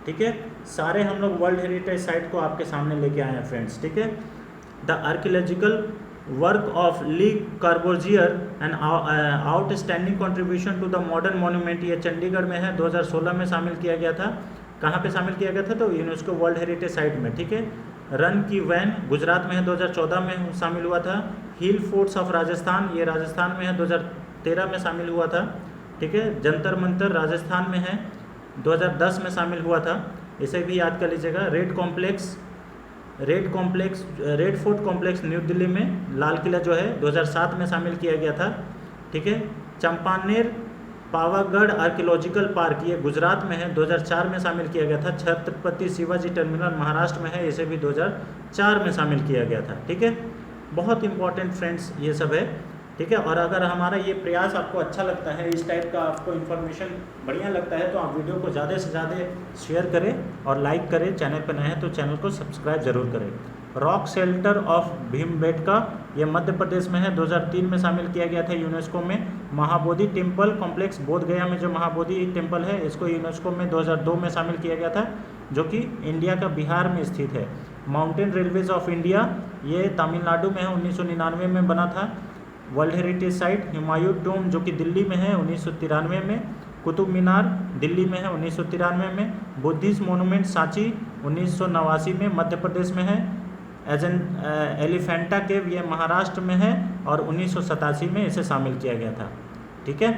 ठीक है। सारे हम लोग वर्ल्ड हेरिटेज साइट को आपके सामने लेके आए हैं फ्रेंड्स, ठीक है। The archaeological work of Le Corbusier and outstanding contribution to the modern monument ये चंडीगढ़ में है, 2016 में शामिल किया गया था। कहाँ पे शामिल किया गया था, तो यूनेस्को वर्ल्ड हेरिटेज साइट में, ठीक है। रन की वैन गुजरात में है, 2014 में शामिल हुआ था। हिल फोर्ट्स ऑफ राजस्थान ये राजस्थान में है, 2013 में शामिल हुआ था, ठीक है। जंतर मंतर राजस्थान में है, 2010 में शामिल हुआ था, इसे भी याद कर लीजिएगा। Red fort complex new Delhi में, लाल किला जो है 2007 में शामिल किया गया था, ठीक है। चंपानेर पावागढ़ आर्कियोलॉजिकल पार्क ये गुजरात में है, 2004 में शामिल किया गया था। छत्रपति शिवाजी टर्मिनल महाराष्ट्र में है, इसे भी 2004 में शामिल किया गया था, ठीक है। बहुत इंपॉर्टेंट फ्रेंड्स ये सब है, ठीक है। और अगर हमारा ये प्रयास आपको अच्छा लगता है, इस टाइप का आपको इन्फॉर्मेशन बढ़िया लगता है, तो आप वीडियो को ज़्यादा से ज़्यादा शेयर करें और लाइक करें। चैनल पर नए हैं तो चैनल को सब्सक्राइब जरूर करें। रॉक शेल्टर ऑफ भीमबेटका ये मध्य प्रदेश में है, 2003 में शामिल किया गया था यूनेस्को में। महाबोधि टेम्पल कॉम्प्लेक्स बोध गया में जो महाबोधि टेम्पल है, इसको यूनेस्को में 2002 में शामिल किया गया था, जो कि इंडिया का बिहार में स्थित है। माउंटेन रेलवेज ऑफ इंडिया ये तमिलनाडु में है, 1999 में बना था। वर्ल्ड हेरिटेज साइट हुमायूं टूम जो कि दिल्ली में है, 1993 में। कुतुब मीनार दिल्ली में है, 1993 में। बुद्धिस्ट मोनूमेंट सांची 1989 में मध्य प्रदेश में है। एलिफेंटा केव ये महाराष्ट्र में है, और 1987 में इसे शामिल किया गया था, ठीक है।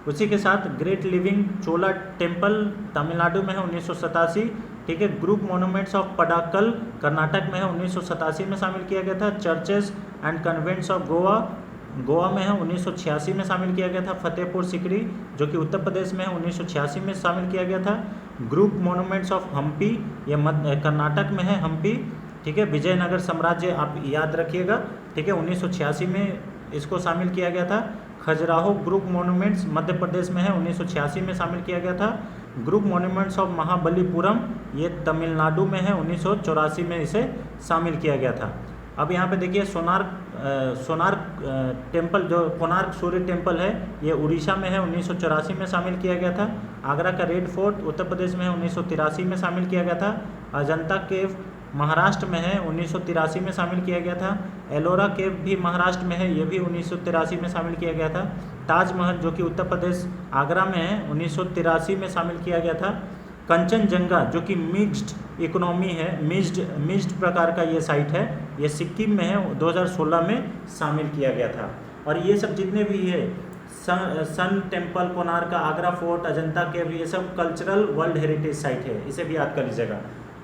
उसी के साथ ग्रेट लिविंग चोला टेम्पल तमिलनाडु में है, 1987, ठीक है। ग्रुप मोनूमेंट्स ऑफ पडाक्कल कर्नाटक में है, 1987 में शामिल किया गया था। Churches and convents of Goa में है, 1986 में शामिल किया गया था। फतेहपुर सिकरी जो कि उत्तर प्रदेश में है, 1986 में शामिल किया गया था। ग्रुप मोनूमेंट्स ऑफ हम्पी ये कर्नाटक में है, हम्पी, ठीक है। विजयनगर साम्राज्य आप याद रखिएगा, ठीक है, 1986 में इसको शामिल किया गया था। खजुराहो ग्रुप मोनूमेंट्स मध्य प्रदेश में है, 1986 में शामिल किया गया था। ग्रुप मोनूमेंट्स ऑफ महाबलीपुरम ये तमिलनाडु में है, 1984 में इसे शामिल किया गया था। अब यहाँ पे देखिए सोनार टेम्पल जो कोणार्क सूर्य टेम्पल है ये उड़ीसा में है, 1984 में शामिल किया गया था। आगरा का रेड फोर्ट उत्तर प्रदेश में है, 1983 में शामिल किया गया था। अजंता केव महाराष्ट्र में है, 1983 में शामिल किया गया था। एलोरा केव भी महाराष्ट्र में है, ये भी 1983 में शामिल किया गया था। ताजमहल जो कि उत्तर प्रदेश आगरा में है, 1983 में शामिल किया गया था। कंचनजंगा जो कि मिक्स्ड इकोनॉमी है, मिक्स्ड प्रकार का ये साइट है, ये सिक्किम में है, 2016 में शामिल किया गया था। और ये सब जितने भी है, sun temple, Konark, Agra fort, Ajanta cave, ये सब कल्चरल वर्ल्ड हेरिटेज साइट है, इसे भी याद कर लीजिएगा।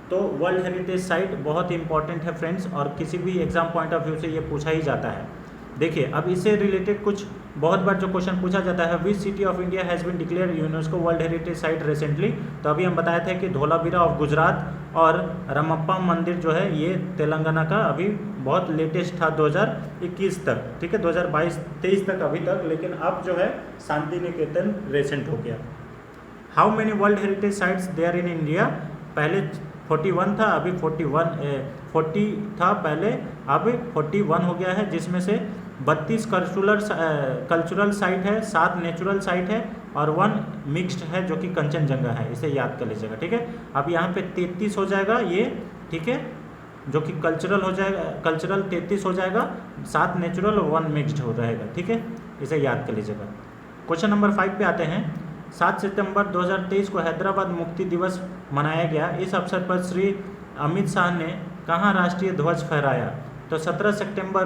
तो वर्ल्ड हेरिटेज साइट बहुत इंपॉर्टेंट है फ्रेंड्स, और किसी भी एग्जाम पॉइंट ऑफ व्यू से ये पूछा ही जाता है। देखिए अब इससे रिलेटेड कुछ बहुत बार जो क्वेश्चन पूछा जाता है, which city of India has been declared UNESCO world heritage site recently. तो अभी हम बताए थे कि धोलावीरा ऑफ गुजरात और रमप्पा मंदिर जो है ये तेलंगाना का अभी बहुत लेटेस्ट था 2021 तक, ठीक है, 2022-23 तक अभी तक, लेकिन अब जो है शांति निकेतन रिसेंट हो गया। How many world heritage sites there in India, पहले 41 था, अभी 40 था पहले, अब 41 हो गया है, जिसमें से 32 कल्चरल साइट है, 7 नेचुरल साइट है और 1 मिक्स्ड है जो कि कंचनजंगा है, इसे याद कर लीजिएगा, ठीक है। अब यहाँ पे 33 हो जाएगा ये, ठीक है, जो कि कल्चरल हो जाएगा, कल्चरल 33 हो जाएगा, 7 नेचुरल और 1 मिक्स्ड हो रहेगा, ठीक है, इसे याद कर लीजिएगा। क्वेश्चन नंबर 5 पे आते हैं। 7 सितंबर 2023 को हैदराबाद मुक्ति दिवस मनाया गया। इस अवसर पर श्री अमित शाह ने कहाँ राष्ट्रीय ध्वज फहराया। तो 17 सितंबर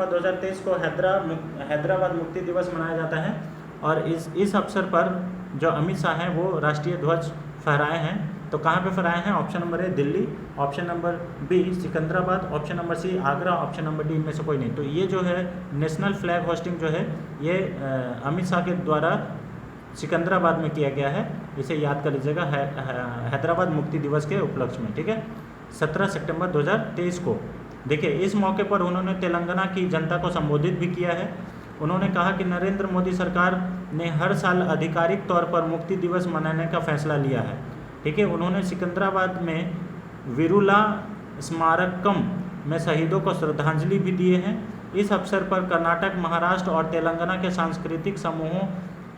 2023 को हैदराबाद मुक्ति दिवस मनाया जाता है, और इस अवसर पर जो अमित शाह हैं वो राष्ट्रीय ध्वज फहराए हैं। तो कहाँ पे फहराए हैं? Option number A Delhi, option number B Secunderabad, option number C Agra, option number D में से कोई नहीं। तो ये जो है नेशनल फ्लैग होस्टिंग जो है ये अमित शाह के द्वारा सिकंदराबाद में किया गया है, इसे याद कर लीजिएगा हैदराबाद मुक्ति दिवस के उपलक्ष्य में, ठीक है, 17 सितंबर 2023 को। देखिए इस मौके पर उन्होंने तेलंगाना की जनता को संबोधित भी किया है। उन्होंने कहा कि नरेंद्र मोदी सरकार ने हर साल आधिकारिक तौर पर मुक्ति दिवस मनाने का फैसला लिया है, ठीक है। उन्होंने सिकंदराबाद में वीरुला स्मारकम में शहीदों को श्रद्धांजलि भी दिए हैं। इस अवसर पर कर्नाटक, महाराष्ट्र और तेलंगाना के सांस्कृतिक समूहों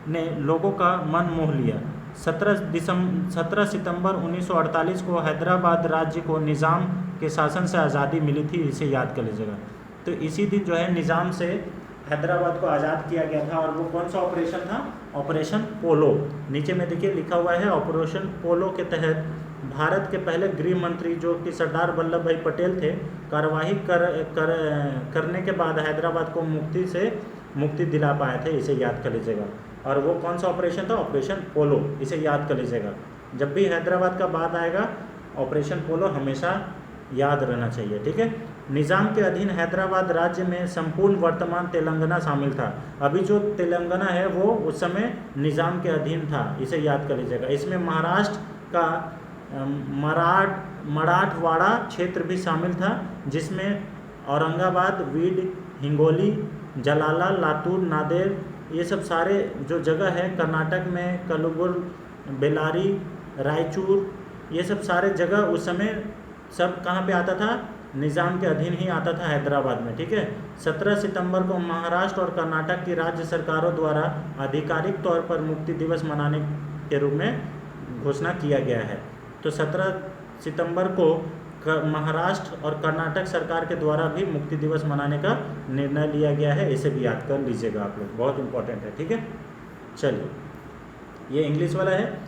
ने लोगों का मन मोह लिया। 17 सितंबर 1948 को हैदराबाद राज्य को निज़ाम के शासन से आज़ादी मिली थी, इसे याद कर लीजिएगा। तो इसी दिन जो है निज़ाम से हैदराबाद को आज़ाद किया गया था, और वो कौन सा ऑपरेशन था? ऑपरेशन पोलो। नीचे में देखिए लिखा हुआ है, ऑपरेशन पोलो के तहत भारत के पहले गृह मंत्री जो कि सरदार वल्लभ भाई पटेल थे, कार्यवाही करने के बाद हैदराबाद को मुक्ति दिला पाए थे, इसे याद कर लीजिएगा। और वो कौन सा ऑपरेशन था? ऑपरेशन पोलो, इसे याद कर लीजिएगा। जब भी हैदराबाद का बात आएगा ऑपरेशन पोलो हमेशा याद रहना चाहिए, ठीक है। निज़ाम के अधीन हैदराबाद राज्य में संपूर्ण वर्तमान तेलंगाना शामिल था। अभी जो तेलंगाना है वो उस समय निज़ाम के अधीन था, इसे याद कर लीजिएगा। इसमें महाराष्ट्र का मराठवाड़ा क्षेत्र भी शामिल था, जिसमें औरंगाबाद, बीड, हिंगोली, जलाला, लातूर, नांदेड़, ये सब सारे जो जगह है कर्नाटक में, कलबुर्गी, बेल्लारी, रायचूर, ये सब सारे जगह उस समय सब कहाँ पे आता था? निज़ाम के अधीन ही आता था, हैदराबाद में, ठीक है। 17 सितंबर को महाराष्ट्र और कर्नाटक की राज्य सरकारों द्वारा आधिकारिक तौर पर मुक्ति दिवस मनाने के रूप में घोषणा किया गया है। तो 17 सितंबर को महाराष्ट्र और कर्नाटक सरकार के द्वारा भी मुक्ति दिवस मनाने का निर्णय लिया गया है, इसे भी याद कर लीजिएगा आप लोग, बहुत इंपॉर्टेंट है, ठीक है। चलिए ये इंग्लिश वाला है।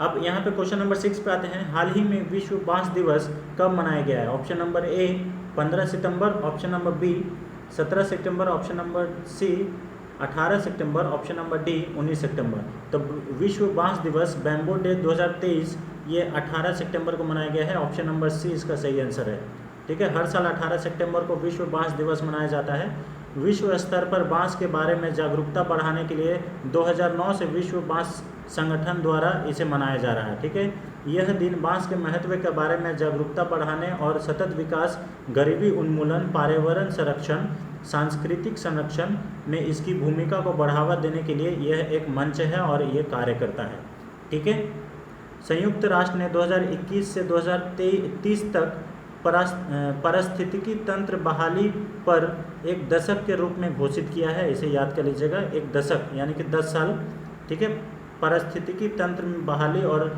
अब यहाँ पे क्वेश्चन नंबर 6 पे आते हैं। हाल ही में विश्व बांस दिवस कब मनाया गया है? ऑप्शन नंबर ए 15 सितंबर, ऑप्शन नंबर बी 17 सितंबर, ऑप्शन नंबर सी 18 सितंबर, ऑप्शन नंबर डी 19 सितंबर। तो विश्व बांस दिवस बैम्बो डे 2023 ये 18 सितंबर को मनाया गया है, ऑप्शन नंबर सी इसका सही आंसर है, ठीक है। हर साल 18 सितंबर को विश्व बांस दिवस मनाया जाता है। विश्व स्तर पर बांस के बारे में जागरूकता बढ़ाने के लिए 2009 से विश्व बांस संगठन द्वारा इसे मनाया जा रहा है, ठीक है। यह दिन बांस के महत्व के बारे में जागरूकता बढ़ाने और सतत विकास, गरीबी उन्मूलन, पर्यावरण संरक्षण, सांस्कृतिक संरक्षण में इसकी भूमिका को बढ़ावा देने के लिए यह एक मंच है और ये कार्य करता है, ठीक है। संयुक्त राष्ट्र ने 2021 से 2030 तक पारिस्थितिकी तंत्र बहाली पर एक दशक के रूप में घोषित किया है, इसे याद कर लीजिएगा। एक दशक यानी कि 10 साल, ठीक है। पारिस्थितिकी तंत्र में बहाली और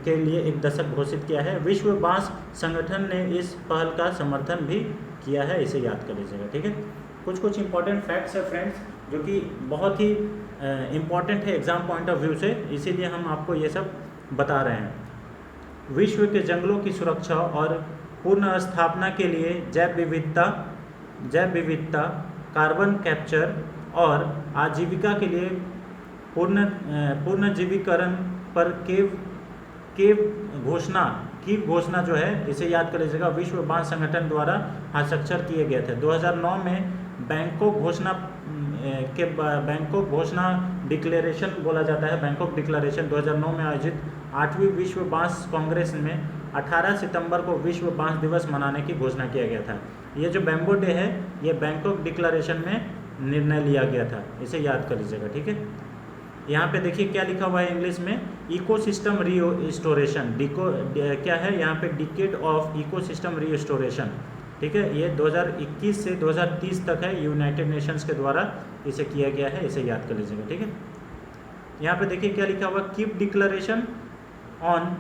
के लिए एक दशक घोषित किया है। विश्व बांस संगठन ने इस पहल का समर्थन भी किया है, इसे याद कर लीजिएगा। ठीक है, कुछ इंपॉर्टेंट फैक्ट्स है फ्रेंड्स जो कि बहुत ही इम्पॉर्टेंट है एग्जाम पॉइंट ऑफ व्यू से, इसीलिए हम आपको ये सब बता रहे हैं। विश्व के जंगलों की सुरक्षा और पूर्ण स्थापना के लिए जैव विविधता, कार्बन कैप्चर और आजीविका के लिए पुनर्जीवीकरण पर की घोषणा जो है, इसे याद कर लीजिएगा, विश्व बांस संगठन द्वारा हस्ताक्षर किए गए थे। 2009 में बैंकॉक घोषणा डिक्लेरेशन बोला जाता है। बैंकॉक डिक्लेरेशन 2009 में आयोजित 8वीं विश्व बांस कांग्रेस में 18 सितंबर को विश्व बांस दिवस मनाने की घोषणा किया गया था। ये जो बैम्बो डे है, ये बैंकॉक डिक्लेरेशन में निर्णय लिया गया था, इसे याद कर लीजिएगा। ठीक है, यहाँ पे देखिए क्या लिखा हुआ है इंग्लिश में, इकोसिस्टम रिस्टोरेशन, क्या है यहाँ पे, डिकेड ऑफ इकोसिस्टम रिस्टोरेशन। ठीक है, ये 2021 से 2030 तक है, यूनाइटेड नेशंस के द्वारा इसे किया गया है, इसे याद कर लीजिएगा। ठीक है, यहाँ पे देखिए क्या लिखा हुआ, keep declaration on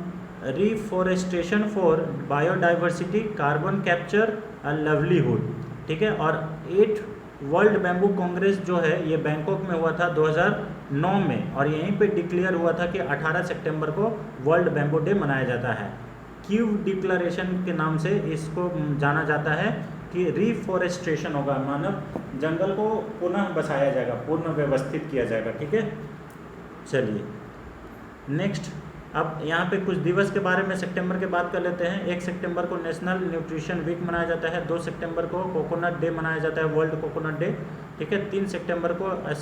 reforestation for biodiversity, carbon capture और लाइवलीहुड। ठीक है, और 8 वर्ल्ड बैम्बू कांग्रेस जो है ये बैंकॉक में हुआ था 2009 में, और यहीं पे डिक्लेयर हुआ था कि 18 सितंबर को वर्ल्ड बैम्बू डे मनाया जाता है। क्यूब डिक्लेरेशन के नाम से इसको जाना जाता है कि रिफॉरेस्टेशन होगा, मानव जंगल को पुनः बसाया जाएगा, पुनः व्यवस्थित किया जाएगा। ठीक है, चलिए नेक्स्ट, अब यहाँ पे कुछ दिवस के बारे में सितंबर के बात कर लेते हैं। 1 सितंबर को नेशनल न्यूट्रिशन वीक मनाया जाता है। 2 सितंबर को कोकोनट डे मनाया जाता है, वर्ल्ड कोकोनट डे। ठीक है, 3 सितंबर को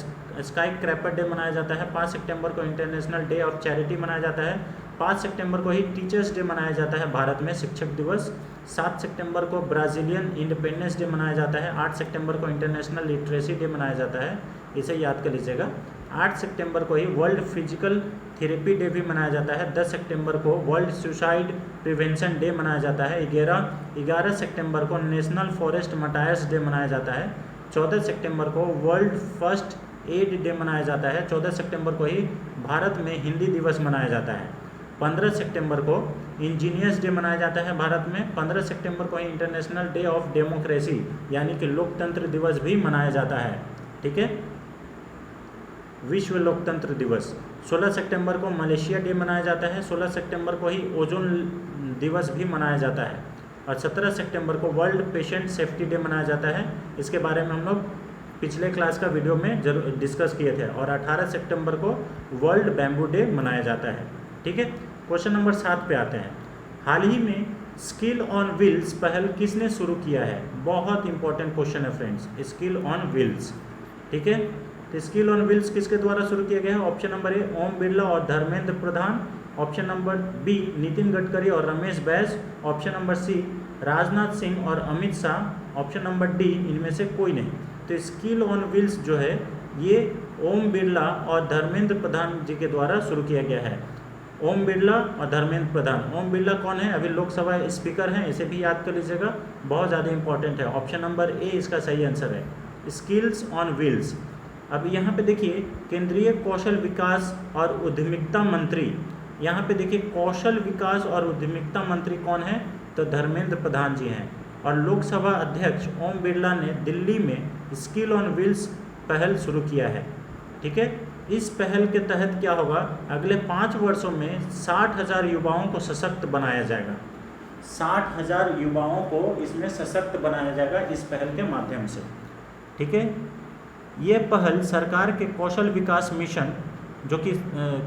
स्काई क्रैपर डे मनाया जाता है। 5 सितंबर को इंटरनेशनल डे ऑफ चैरिटी मनाया जाता है। 5 सितंबर को ही टीचर्स डे मनाया जाता है भारत में, शिक्षक दिवस। 7 सितंबर को ब्राज़ीलियन इंडिपेंडेंस डे मनाया जाता है। 8 सितंबर को इंटरनेशनल लिटरेसी डे मनाया जाता है, इसे याद कर लीजिएगा। 8 सितंबर को ही वर्ल्ड फिजिकल थेरेपी डे भी मनाया जाता है। 10 सितंबर को वर्ल्ड सुसाइड प्रिवेंशन डे मनाया जाता है। 11 सितंबर को नेशनल फॉरेस्ट मटायर्स डे मनाया जाता है। 14 सितंबर को वर्ल्ड फर्स्ट एड डे मनाया जाता है। 14 सितंबर को ही भारत में हिंदी दिवस मनाया जाता है। 15 सितंबर को इंजीनियर्स डे मनाया जाता है भारत में। 15 सितंबर को ही इंटरनेशनल डे ऑफ डेमोक्रेसी यानी कि लोकतंत्र दिवस भी मनाया जाता है। ठीक है, विश्व लोकतंत्र दिवस। 16 सितंबर को मलेशिया डे मनाया जाता है। 16 सितंबर को ही ओजोन दिवस भी मनाया जाता है। और 17 सितंबर को वर्ल्ड पेशेंट सेफ्टी डे मनाया जाता है। इसके बारे में हम लोग पिछले क्लास का वीडियो में जरूर डिस्कस किए थे। और 18 सितंबर को वर्ल्ड बैम्बू डे मनाया जाता है। ठीक है, क्वेश्चन नंबर 7 पे आते हैं। हाल ही में स्किल ऑन व्हील्स पहल किसने शुरू किया है? बहुत इंपॉर्टेंट क्वेश्चन है फ्रेंड्स, स्किल ऑन व्हील्स। ठीक है, तो स्किल ऑन व्हील्स किसके द्वारा शुरू किया गया है? Option number A Om Birla और Dharmendra Pradhan. Option number B Nitin Gadkari और Ramesh Bais. Option number C Rajnath Singh और Amit Shah. Option number D इनमें से कोई नहीं। तो स्किल ऑन व्हील्स जो है ये ओम बिरला और धर्मेंद्र प्रधान जी के द्वारा शुरू किया गया है। ओम बिरला और धर्मेंद्र प्रधान। ओम बिरला कौन है? अभी लोकसभा स्पीकर हैं, इसे भी याद कर लीजिएगा, बहुत ज़्यादा इंपॉर्टेंट है। ऑप्शन नंबर ए इसका सही आंसर है, स्किल्स ऑन व्हील्स। अब यहाँ पे देखिए केंद्रीय कौशल विकास और उद्यमिता मंत्री, यहाँ पे देखिए कौशल विकास और उद्यमिता मंत्री कौन है? तो धर्मेंद्र प्रधान जी हैं। और लोकसभा अध्यक्ष ओम बिरला ने दिल्ली में स्किल ऑन व्हील्स पहल शुरू किया है। ठीक है, इस पहल के तहत क्या होगा? अगले 5 वर्षों में 60,000 युवाओं को सशक्त बनाया जाएगा। 60,000 युवाओं को इसमें सशक्त बनाया जाएगा इस पहल के माध्यम से। ठीक है, ये पहल सरकार के कौशल विकास मिशन, जो कि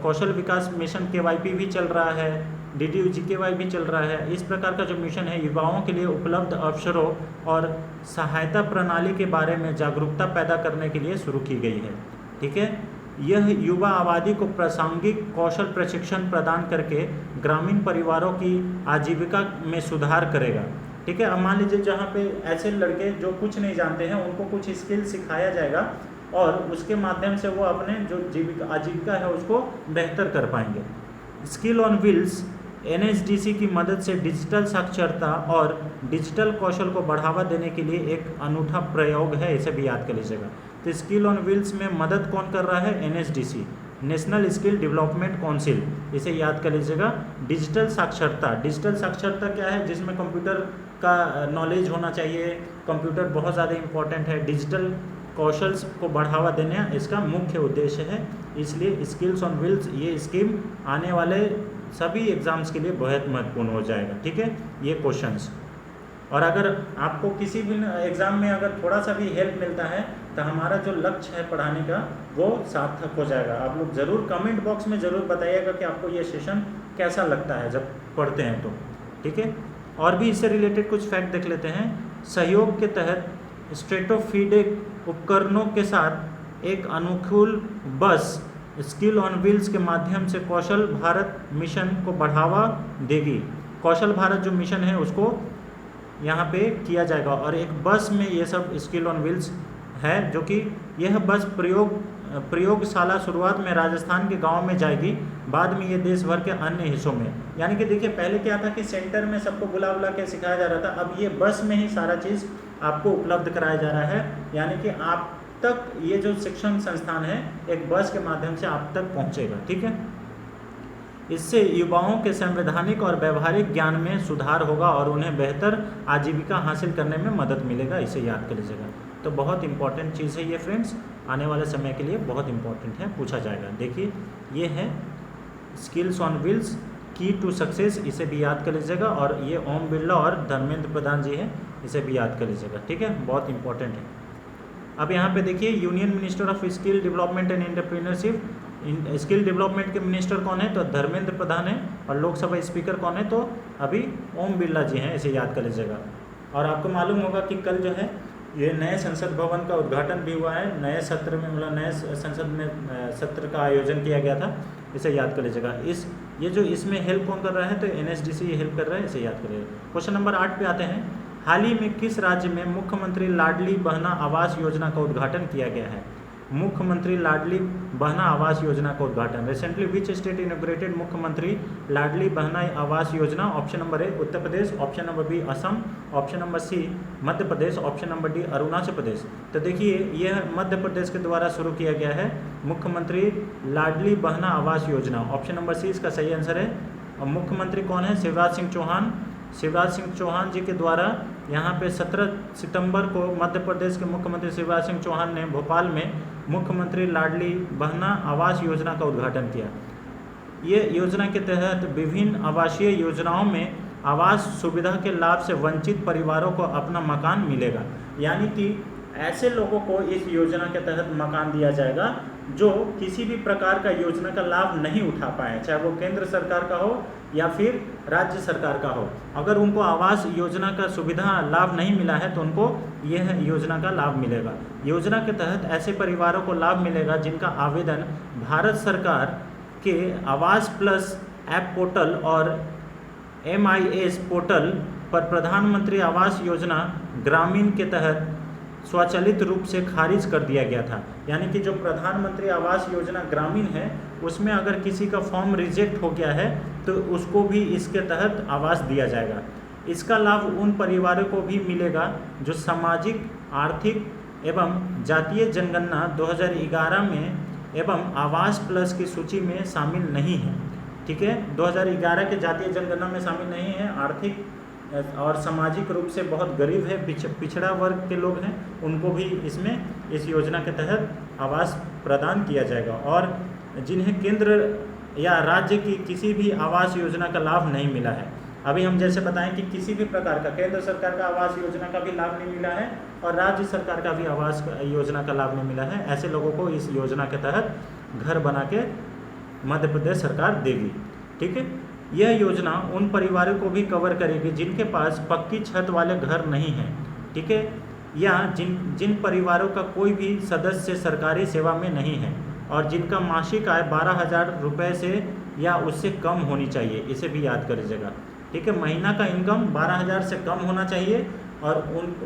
कौशल विकास मिशन KYP भी चल रहा है, DDU-GKY भी चल रहा है। इस प्रकार का जो मिशन है युवाओं के लिए उपलब्ध अवसरों और सहायता प्रणाली के बारे में जागरूकता पैदा करने के लिए शुरू की गई है। ठीक है, यह युवा आबादी को प्रासंगिक कौशल प्रशिक्षण प्रदान करके ग्रामीण परिवारों की आजीविका में सुधार करेगा। ठीक है, अब मान लीजिए जहाँ पे ऐसे लड़के जो कुछ नहीं जानते हैं उनको कुछ स्किल सिखाया जाएगा और उसके माध्यम से वो अपने जो आजीविका है उसको बेहतर कर पाएंगे। स्किल ऑन व्हील्स NSDC की मदद से डिजिटल साक्षरता और डिजिटल कौशल को बढ़ावा देने के लिए एक अनूठा प्रयोग है, इसे भी याद कर लीजिएगा। तो स्किल ऑन व्हील्स में मदद कौन कर रहा है? NSDC, national skill development council, इसे याद कर लीजिएगा। डिजिटल साक्षरता, डिजिटल साक्षरता क्या है, जिसमें कंप्यूटर का नॉलेज होना चाहिए, कंप्यूटर बहुत ज़्यादा इंपॉर्टेंट है, डिजिटल कौशल्स को बढ़ावा देना इसका मुख्य उद्देश्य है। इसलिए स्किल्स ऑन व्हील्स ये स्कीम आने वाले सभी एग्जाम्स के लिए बहुत महत्वपूर्ण हो जाएगा, ठीक है, ये क्वेश्चंस। और अगर आपको किसी भी एग्ज़ाम में अगर थोड़ा सा भी हेल्प मिलता है तो हमारा जो लक्ष्य है पढ़ाने का वो सार्थक हो जाएगा। आप लोग ज़रूर कमेंट बॉक्स में ज़रूर बताइएगा कि आपको ये सेशन कैसा लगता है जब पढ़ते हैं तो, ठीक है। और भी इससे रिलेटेड कुछ फैक्ट देख लेते हैं। सहयोग के तहत स्ट्रेटोफीडिक उपकरणों के साथ एक अनुकूल बस स्किल ऑन व्हील्स के माध्यम से कौशल भारत मिशन को बढ़ावा देगी। कौशल भारत जो मिशन है उसको यहाँ पे किया जाएगा, और एक बस में ये सब स्किल ऑन व्हील्स है, जो कि यह बस प्रयोगशाला शुरुआत में राजस्थान के गांव में जाएगी, बाद में ये देश भर के अन्य हिस्सों में। यानी कि देखिए पहले क्या था कि सेंटर में सबको बुला बुला के सिखाया जा रहा था, अब ये बस में ही सारा चीज़ आपको उपलब्ध कराया जा रहा है। यानी कि आप तक ये जो शिक्षण संस्थान है एक बस के माध्यम से आप तक पहुँचेगा, ठीक है। इससे युवाओं के संवैधानिक और व्यवहारिक ज्ञान में सुधार होगा और उन्हें बेहतर आजीविका हासिल करने में मदद मिलेगा, इसे याद कर लीजिएगा। तो बहुत इंपॉर्टेंट चीज़ है ये फ्रेंड्स, आने वाले समय के लिए बहुत इंपॉर्टेंट है, पूछा जाएगा। देखिए ये है स्किल्स ऑन व्हील्स की टू सक्सेस, इसे भी याद कर लीजिएगा। और ये ओम बिरला और धर्मेंद्र प्रधान जी हैं, इसे भी याद कर लीजिएगा, ठीक है, बहुत इंपॉर्टेंट है। अब यहाँ पे देखिए union minister of skill development and entrepreneurship, skill development के मिनिस्टर कौन है, तो धर्मेंद्र प्रधान है। और लोकसभा स्पीकर कौन है, तो अभी ओम बिरला जी हैं, इसे याद कर लीजिएगा। और आपको मालूम होगा कि कल जो है ये नए संसद भवन का उद्घाटन भी हुआ है, नए सत्र में, मतलब नए संसद में सत्र का आयोजन किया गया था, इसे याद कर लीजिएगा। ये जो इसमें हेल्प कौन कर रहा है, तो NSDC हेल्प कर रहा है, इसे याद करिएगा। क्वेश्चन नंबर 8 पे आते हैं। हाल ही में किस राज्य में मुख्यमंत्री लाडली बहना आवास योजना का उद्घाटन किया गया है। मुख्यमंत्री लाडली बहना आवास योजना का उद्घाटन, रिसेंटली विच स्टेट इनॉग्रेटेड मुख्यमंत्री लाडली Behna Awas Yojana. Option number A Uttar Pradesh, option number B Assam, option number C Madhya Pradesh, option number D Arunachal Pradesh. तो देखिए यह मध्य प्रदेश के द्वारा शुरू किया गया है मुख्यमंत्री लाडली बहना आवास योजना। ऑप्शन नंबर सी इसका सही आंसर है। और मुख्यमंत्री कौन है, शिवराज सिंह चौहान। शिवराज सिंह चौहान जी के द्वारा यहाँ पे 17 सितंबर को मध्य प्रदेश के मुख्यमंत्री शिवराज सिंह चौहान ने भोपाल में मुख्यमंत्री लाडली बहना आवास योजना का उद्घाटन किया। ये योजना के तहत विभिन्न आवासीय योजनाओं में आवास सुविधा के लाभ से वंचित परिवारों को अपना मकान मिलेगा। यानी कि ऐसे लोगों को इस योजना के तहत मकान दिया जाएगा जो किसी भी प्रकार का योजना का लाभ नहीं उठा पाए, चाहे वो केंद्र सरकार का हो या फिर राज्य सरकार का हो। अगर उनको आवास योजना का सुविधा लाभ नहीं मिला है तो उनको यह योजना का लाभ मिलेगा। योजना के तहत ऐसे परिवारों को लाभ मिलेगा जिनका आवेदन भारत सरकार के आवास प्लस ऐप पोर्टल और MIS पोर्टल पर प्रधानमंत्री आवास योजना ग्रामीण के तहत स्वचालित रूप से खारिज कर दिया गया था। यानी कि जो प्रधानमंत्री आवास योजना ग्रामीण है उसमें अगर किसी का फॉर्म रिजेक्ट हो गया है तो उसको भी इसके तहत आवास दिया जाएगा। इसका लाभ उन परिवारों को भी मिलेगा जो सामाजिक, आर्थिक एवं जातीय जनगणना 2011 में एवं आवास प्लस की सूची में शामिल नहीं है, ठीक है। 2011 के जातीय जनगणना में शामिल नहीं है, आर्थिक और सामाजिक रूप से बहुत गरीब है, पिछड़ा वर्ग के लोग हैं, उनको भी इसमें इस योजना के तहत आवास प्रदान किया जाएगा। और जिन्हें केंद्र या राज्य की किसी भी आवास योजना का लाभ नहीं मिला है, अभी हम जैसे बताएं कि किसी भी प्रकार का केंद्र सरकार का आवास योजना का भी लाभ नहीं मिला है और राज्य सरकार का भी आवास योजना का लाभ नहीं मिला है, ऐसे लोगों को इस योजना के तहत घर बना के मध्य प्रदेश सरकार देगी, ठीक है। यह योजना उन परिवारों को भी कवर करेगी जिनके पास पक्की छत वाले घर नहीं हैं, ठीक है, या जिन परिवारों का कोई भी सदस्य सरकारी सेवा में नहीं है और जिनका मासिक आय 12,000 रुपये से या उससे कम होनी चाहिए, इसे भी याद कर लीजिएगा, ठीक है। महीना का इनकम 12,000 से कम होना चाहिए और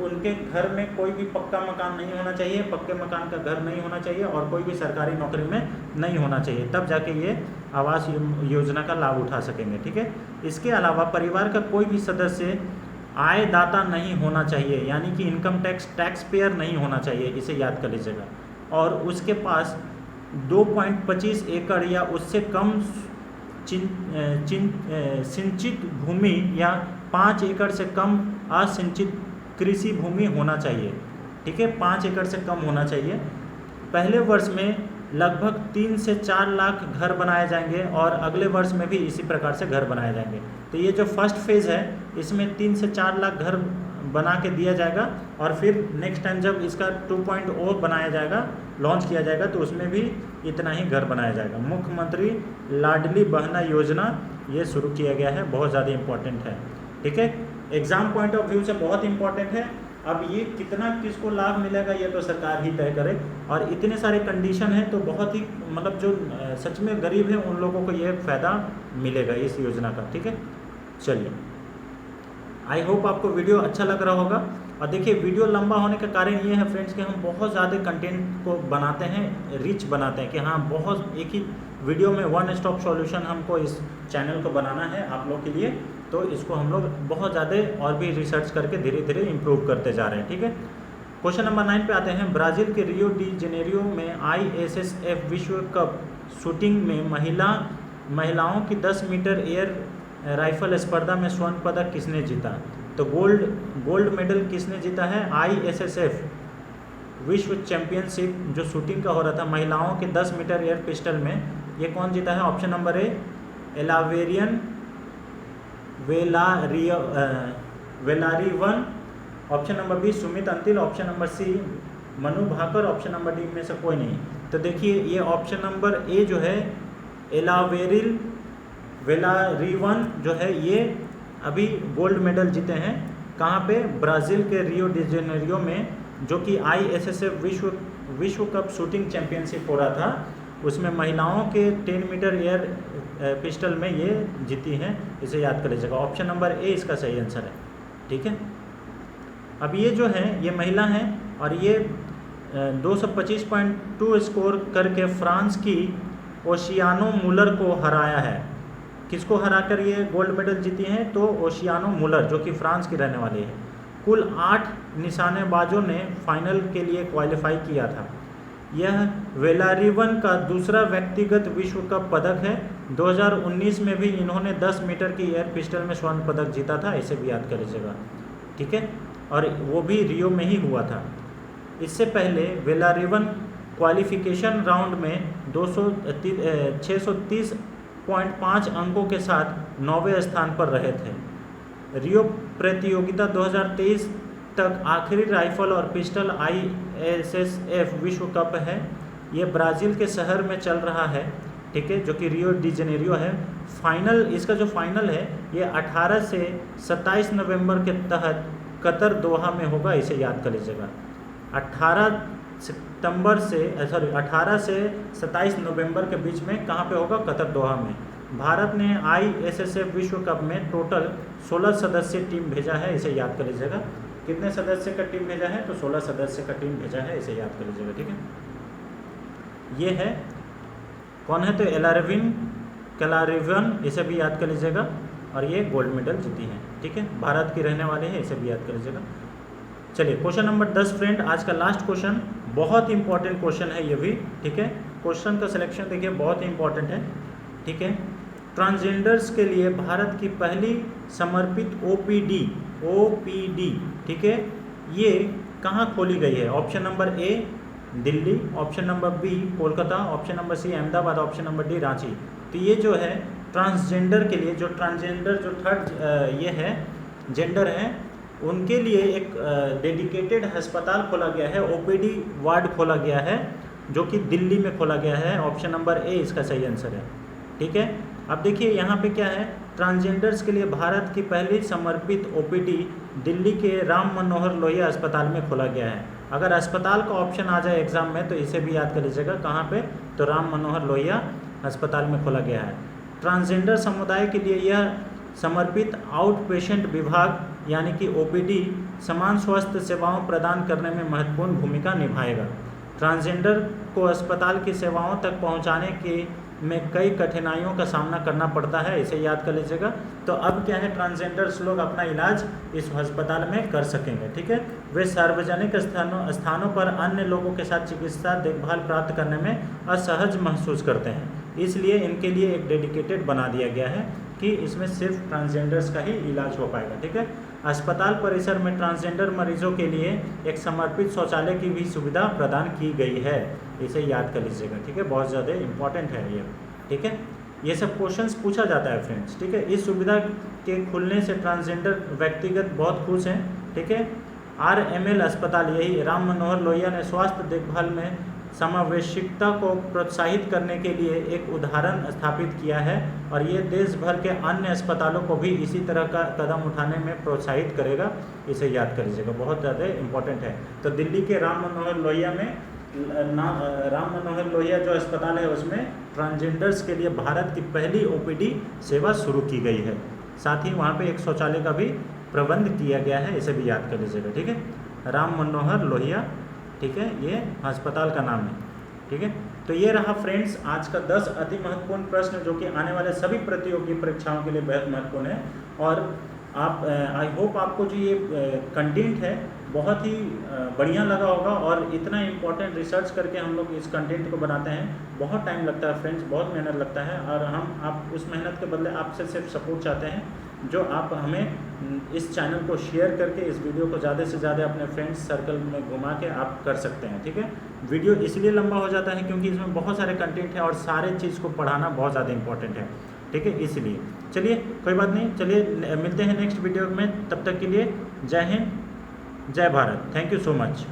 उनके घर में कोई भी पक्का मकान नहीं होना चाहिए, पक्के मकान का घर नहीं होना चाहिए और कोई भी सरकारी नौकरी में नहीं होना चाहिए, तब जाके ये आवास योजना का लाभ उठा सकेंगे, ठीक है। इसके अलावा परिवार का कोई भी सदस्य आयदाता नहीं होना चाहिए, यानी कि इनकम टैक्स पेयर नहीं होना चाहिए, इसे याद कर लीजिएगा। और उसके पास 2.25 एकड़ या उससे कम सिंचित भूमि या 5 एकड़ से कम असिंचित कृषि भूमि होना चाहिए। ठीक है, 5 एकड़ से कम होना चाहिए। पहले वर्ष में लगभग 3 से 4 लाख घर बनाए जाएंगे और अगले वर्ष में भी इसी प्रकार से घर बनाए जाएंगे। तो ये जो फर्स्ट फेज़ है इसमें 3 से 4 लाख घर बना के दिया जाएगा और फिर नेक्स्ट टाइम जब इसका 2.0 बनाया जाएगा, लॉन्च किया जाएगा, तो उसमें भी इतना ही घर बनाया जाएगा। मुख्यमंत्री लाडली बहना योजना ये शुरू किया गया है, बहुत ज़्यादा इम्पोर्टेंट है। ठीक है, एग्ज़ाम पॉइंट ऑफ व्यू से बहुत इम्पोर्टेंट है। अब ये कितना किसको लाभ मिलेगा ये तो सरकार ही तय करे, और इतने सारे कंडीशन हैं तो बहुत ही मतलब जो सच में गरीब हैं उन लोगों को ये फ़ायदा मिलेगा इस योजना का। ठीक है, चलिए, आई होप आपको वीडियो अच्छा लग रहा होगा। और देखिए, वीडियो लंबा होने का कारण ये है फ्रेंड्स कि हम बहुत ज़्यादा कंटेंट को बनाते हैं, रिच बनाते हैं कि हाँ बहुत एक ही वीडियो में वन स्टॉप सॉल्यूशन हमको इस चैनल को बनाना है आप लोग के लिए। तो इसको हम लोग बहुत ज़्यादा और भी रिसर्च करके धीरे धीरे इम्प्रूव करते जा रहे हैं। ठीक है, क्वेश्चन नंबर 9 पे आते हैं। ब्राज़ील के रियो डी जेनेरियो में ISSF विश्व कप शूटिंग में महिलाओं की 10 मीटर एयर राइफल स्पर्धा में स्वर्ण पदक किसने जीता? तो गोल्ड मेडल किसने जीता है? ISSF विश्व चैंपियनशिप जो शूटिंग का हो रहा था महिलाओं के 10 मीटर एयर पिस्टल में, ये कौन जीता है? Option number A Elavenil Valarivan, option number B Sumit Antil, option number C Manu Bhaker, option number D में से कोई नहीं। तो देखिए, ये ऑप्शन नंबर ए जो है वेलारिवन जो है ये अभी गोल्ड मेडल जीते हैं। कहाँ पे? ब्राज़ील के रियो डी जेनेरियो में, जो कि ISSF विश्व कप शूटिंग चैंपियनशिप हो रहा था, उसमें महिलाओं के 10 मीटर एयर पिस्टल में ये जीती हैं। इसे याद कर लीजिएगा, ऑप्शन नंबर ए इसका सही आंसर है। ठीक है, अब ये जो है ये महिला हैं और ये 225.2 स्कोर करके फ्रांस की ओशियानो मुलर को हराया है। किसको हराकर ये गोल्ड मेडल जीती हैं? तो ओशियानो मुलर, जो कि फ्रांस की रहने वाली है। कुल 8 निशानेबाजों ने फाइनल के लिए क्वालिफाई किया था। यह वेलारिवन का दूसरा व्यक्तिगत विश्व कप पदक है। 2019 में भी इन्होंने 10 मीटर की एयर पिस्टल में स्वर्ण पदक जीता था, इसे भी याद कर लीजिएगा। ठीक है, और वो भी रियो में ही हुआ था। इससे पहले वेलारिवन क्वालिफिकेशन राउंड में 630.5 अंकों के साथ 9वें स्थान पर रहे थे। रियो प्रतियोगिता 2023 तक आखिरी राइफल और पिस्टल ISSF विश्व कप है। ये ब्राज़ील के शहर में चल रहा है। ठीक है, जो कि रियो डी जेनेरियो है। फाइनल, इसका जो फाइनल है ये 18 से 27 नवंबर के तहत कतर दोहा में होगा, इसे याद कर लीजिएगा। 18 से 27 नवंबर के बीच में कहाँ पे होगा? कतर दोहा में। भारत ने ISSF विश्व कप में टोटल 16 सदस्य टीम भेजा है, इसे याद कर लीजिएगा। कितने सदस्य का टीम भेजा है? तो 16 सदस्य का टीम भेजा है, इसे याद कर लीजिएगा। ठीक है, ये है कौन है? तो क्लारिवन, इसे भी याद कर लीजिएगा। और ये गोल्ड मेडल जीती हैं। ठीक है, भारत की रहने वाले हैं, इसे भी याद कर लीजिएगा। चलिए, क्वेश्चन नंबर 10 फ्रेंड, आज का लास्ट क्वेश्चन, बहुत इंपॉर्टेंट क्वेश्चन है ये भी। ठीक है, क्वेश्चन का सिलेक्शन देखिए बहुत ही इंपॉर्टेंट है। ठीक है, ट्रांसजेंडर्स के लिए भारत की पहली समर्पित OPD, ठीक है, ये कहाँ खोली गई है? Option number A Delhi, option number B Kolkata, option number C Ahmedabad, option number D Ranchi. तो ये जो है ट्रांसजेंडर के लिए, जो थर्ड ये है जेंडर है, उनके लिए एक डेडिकेटेड अस्पताल खोला गया है, OPD वार्ड खोला गया है, जो कि दिल्ली में खोला गया है। ऑप्शन नंबर ए इसका सही आंसर है। ठीक है, अब देखिए यहाँ पे क्या है, ट्रांसजेंडर्स के लिए भारत की पहली समर्पित OPD दिल्ली के राम मनोहर लोहिया अस्पताल में खोला गया है। अगर अस्पताल का ऑप्शन आ जाए एग्जाम में तो इसे भी याद कर लीजिएगा, कहाँ पे? तो राम मनोहर लोहिया अस्पताल में खोला गया है। ट्रांसजेंडर समुदाय के लिए यह समर्पित आउट पेशेंट विभाग यानी कि OPD समान स्वास्थ्य सेवाओं प्रदान करने में महत्वपूर्ण भूमिका निभाएगा। ट्रांसजेंडर को अस्पताल की सेवाओं तक पहुंचाने की में कई कठिनाइयों का सामना करना पड़ता है, इसे याद कर लीजिएगा। तो अब क्या है, ट्रांसजेंडर्स लोग अपना इलाज इस अस्पताल में कर सकेंगे, ठीक है। वे सार्वजनिक स्थानों पर अन्य लोगों के साथ चिकित्सा देखभाल प्राप्त करने में असहज महसूस करते हैं, इसलिए इनके लिए एक डेडिकेटेड बना दिया गया है कि इसमें सिर्फ ट्रांसजेंडर्स का ही इलाज हो पाएगा, ठीक है। अस्पताल परिसर में ट्रांसजेंडर मरीजों के लिए एक समर्पित शौचालय की भी सुविधा प्रदान की गई है, इसे याद कर लीजिएगा, ठीक है। बहुत ज़्यादा इम्पॉर्टेंट है ये, ठीक है। ये सब क्वेश्चंस पूछा जाता है फ्रेंड्स, ठीक है। इस सुविधा के खुलने से ट्रांसजेंडर व्यक्तिगत बहुत खुश हैं, ठीक है। RML अस्पताल, यही राम मनोहर लोहिया ने स्वास्थ्य देखभाल में समावेशिकता को प्रोत्साहित करने के लिए एक उदाहरण स्थापित किया है और ये देश भर के अन्य अस्पतालों को भी इसी तरह का कदम उठाने में प्रोत्साहित करेगा, इसे याद कर लीजिएगा, बहुत ज़्यादा इम्पोर्टेंट है। तो दिल्ली के राम मनोहर लोहिया में राम मनोहर लोहिया जो अस्पताल है उसमें ट्रांसजेंडर्स के लिए भारत की पहली OPD सेवा शुरू की गई है। साथ ही वहाँ पे एक शौचालय का भी प्रबंध किया गया है, इसे भी याद कर लीजिएगा, ठीक है। राम मनोहर लोहिया, ठीक है, ये अस्पताल का नाम है, ठीक है। तो ये रहा फ्रेंड्स आज का 10 अति महत्वपूर्ण प्रश्न जो कि आने वाले सभी प्रतियोगी परीक्षाओं के लिए बेहद महत्वपूर्ण है। और आप आई होप आपको जो ये कंटेंट है बहुत ही बढ़िया लगा होगा। और इतना इम्पोर्टेंट रिसर्च करके हम लोग इस कंटेंट को बनाते हैं, बहुत टाइम लगता है फ्रेंड्स, बहुत मेहनत लगता है। और हम आप उस मेहनत के बदले आपसे सिर्फ सपोर्ट चाहते हैं, जो आप हमें इस चैनल को शेयर करके इस वीडियो को ज़्यादा से ज़्यादा अपने फ्रेंड्स सर्कल में घुमा के आप कर सकते हैं, ठीक है। वीडियो इसलिए लंबा हो जाता है क्योंकि इसमें बहुत सारे कंटेंट है और सारे चीज़ को पढ़ाना बहुत ज़्यादा इंपॉर्टेंट है, ठीक है, इसलिए। चलिए कोई बात नहीं, चलिए मिलते हैं नेक्स्ट वीडियो में, तब तक के लिए जय हिंद, जय Bharat, thank you so much.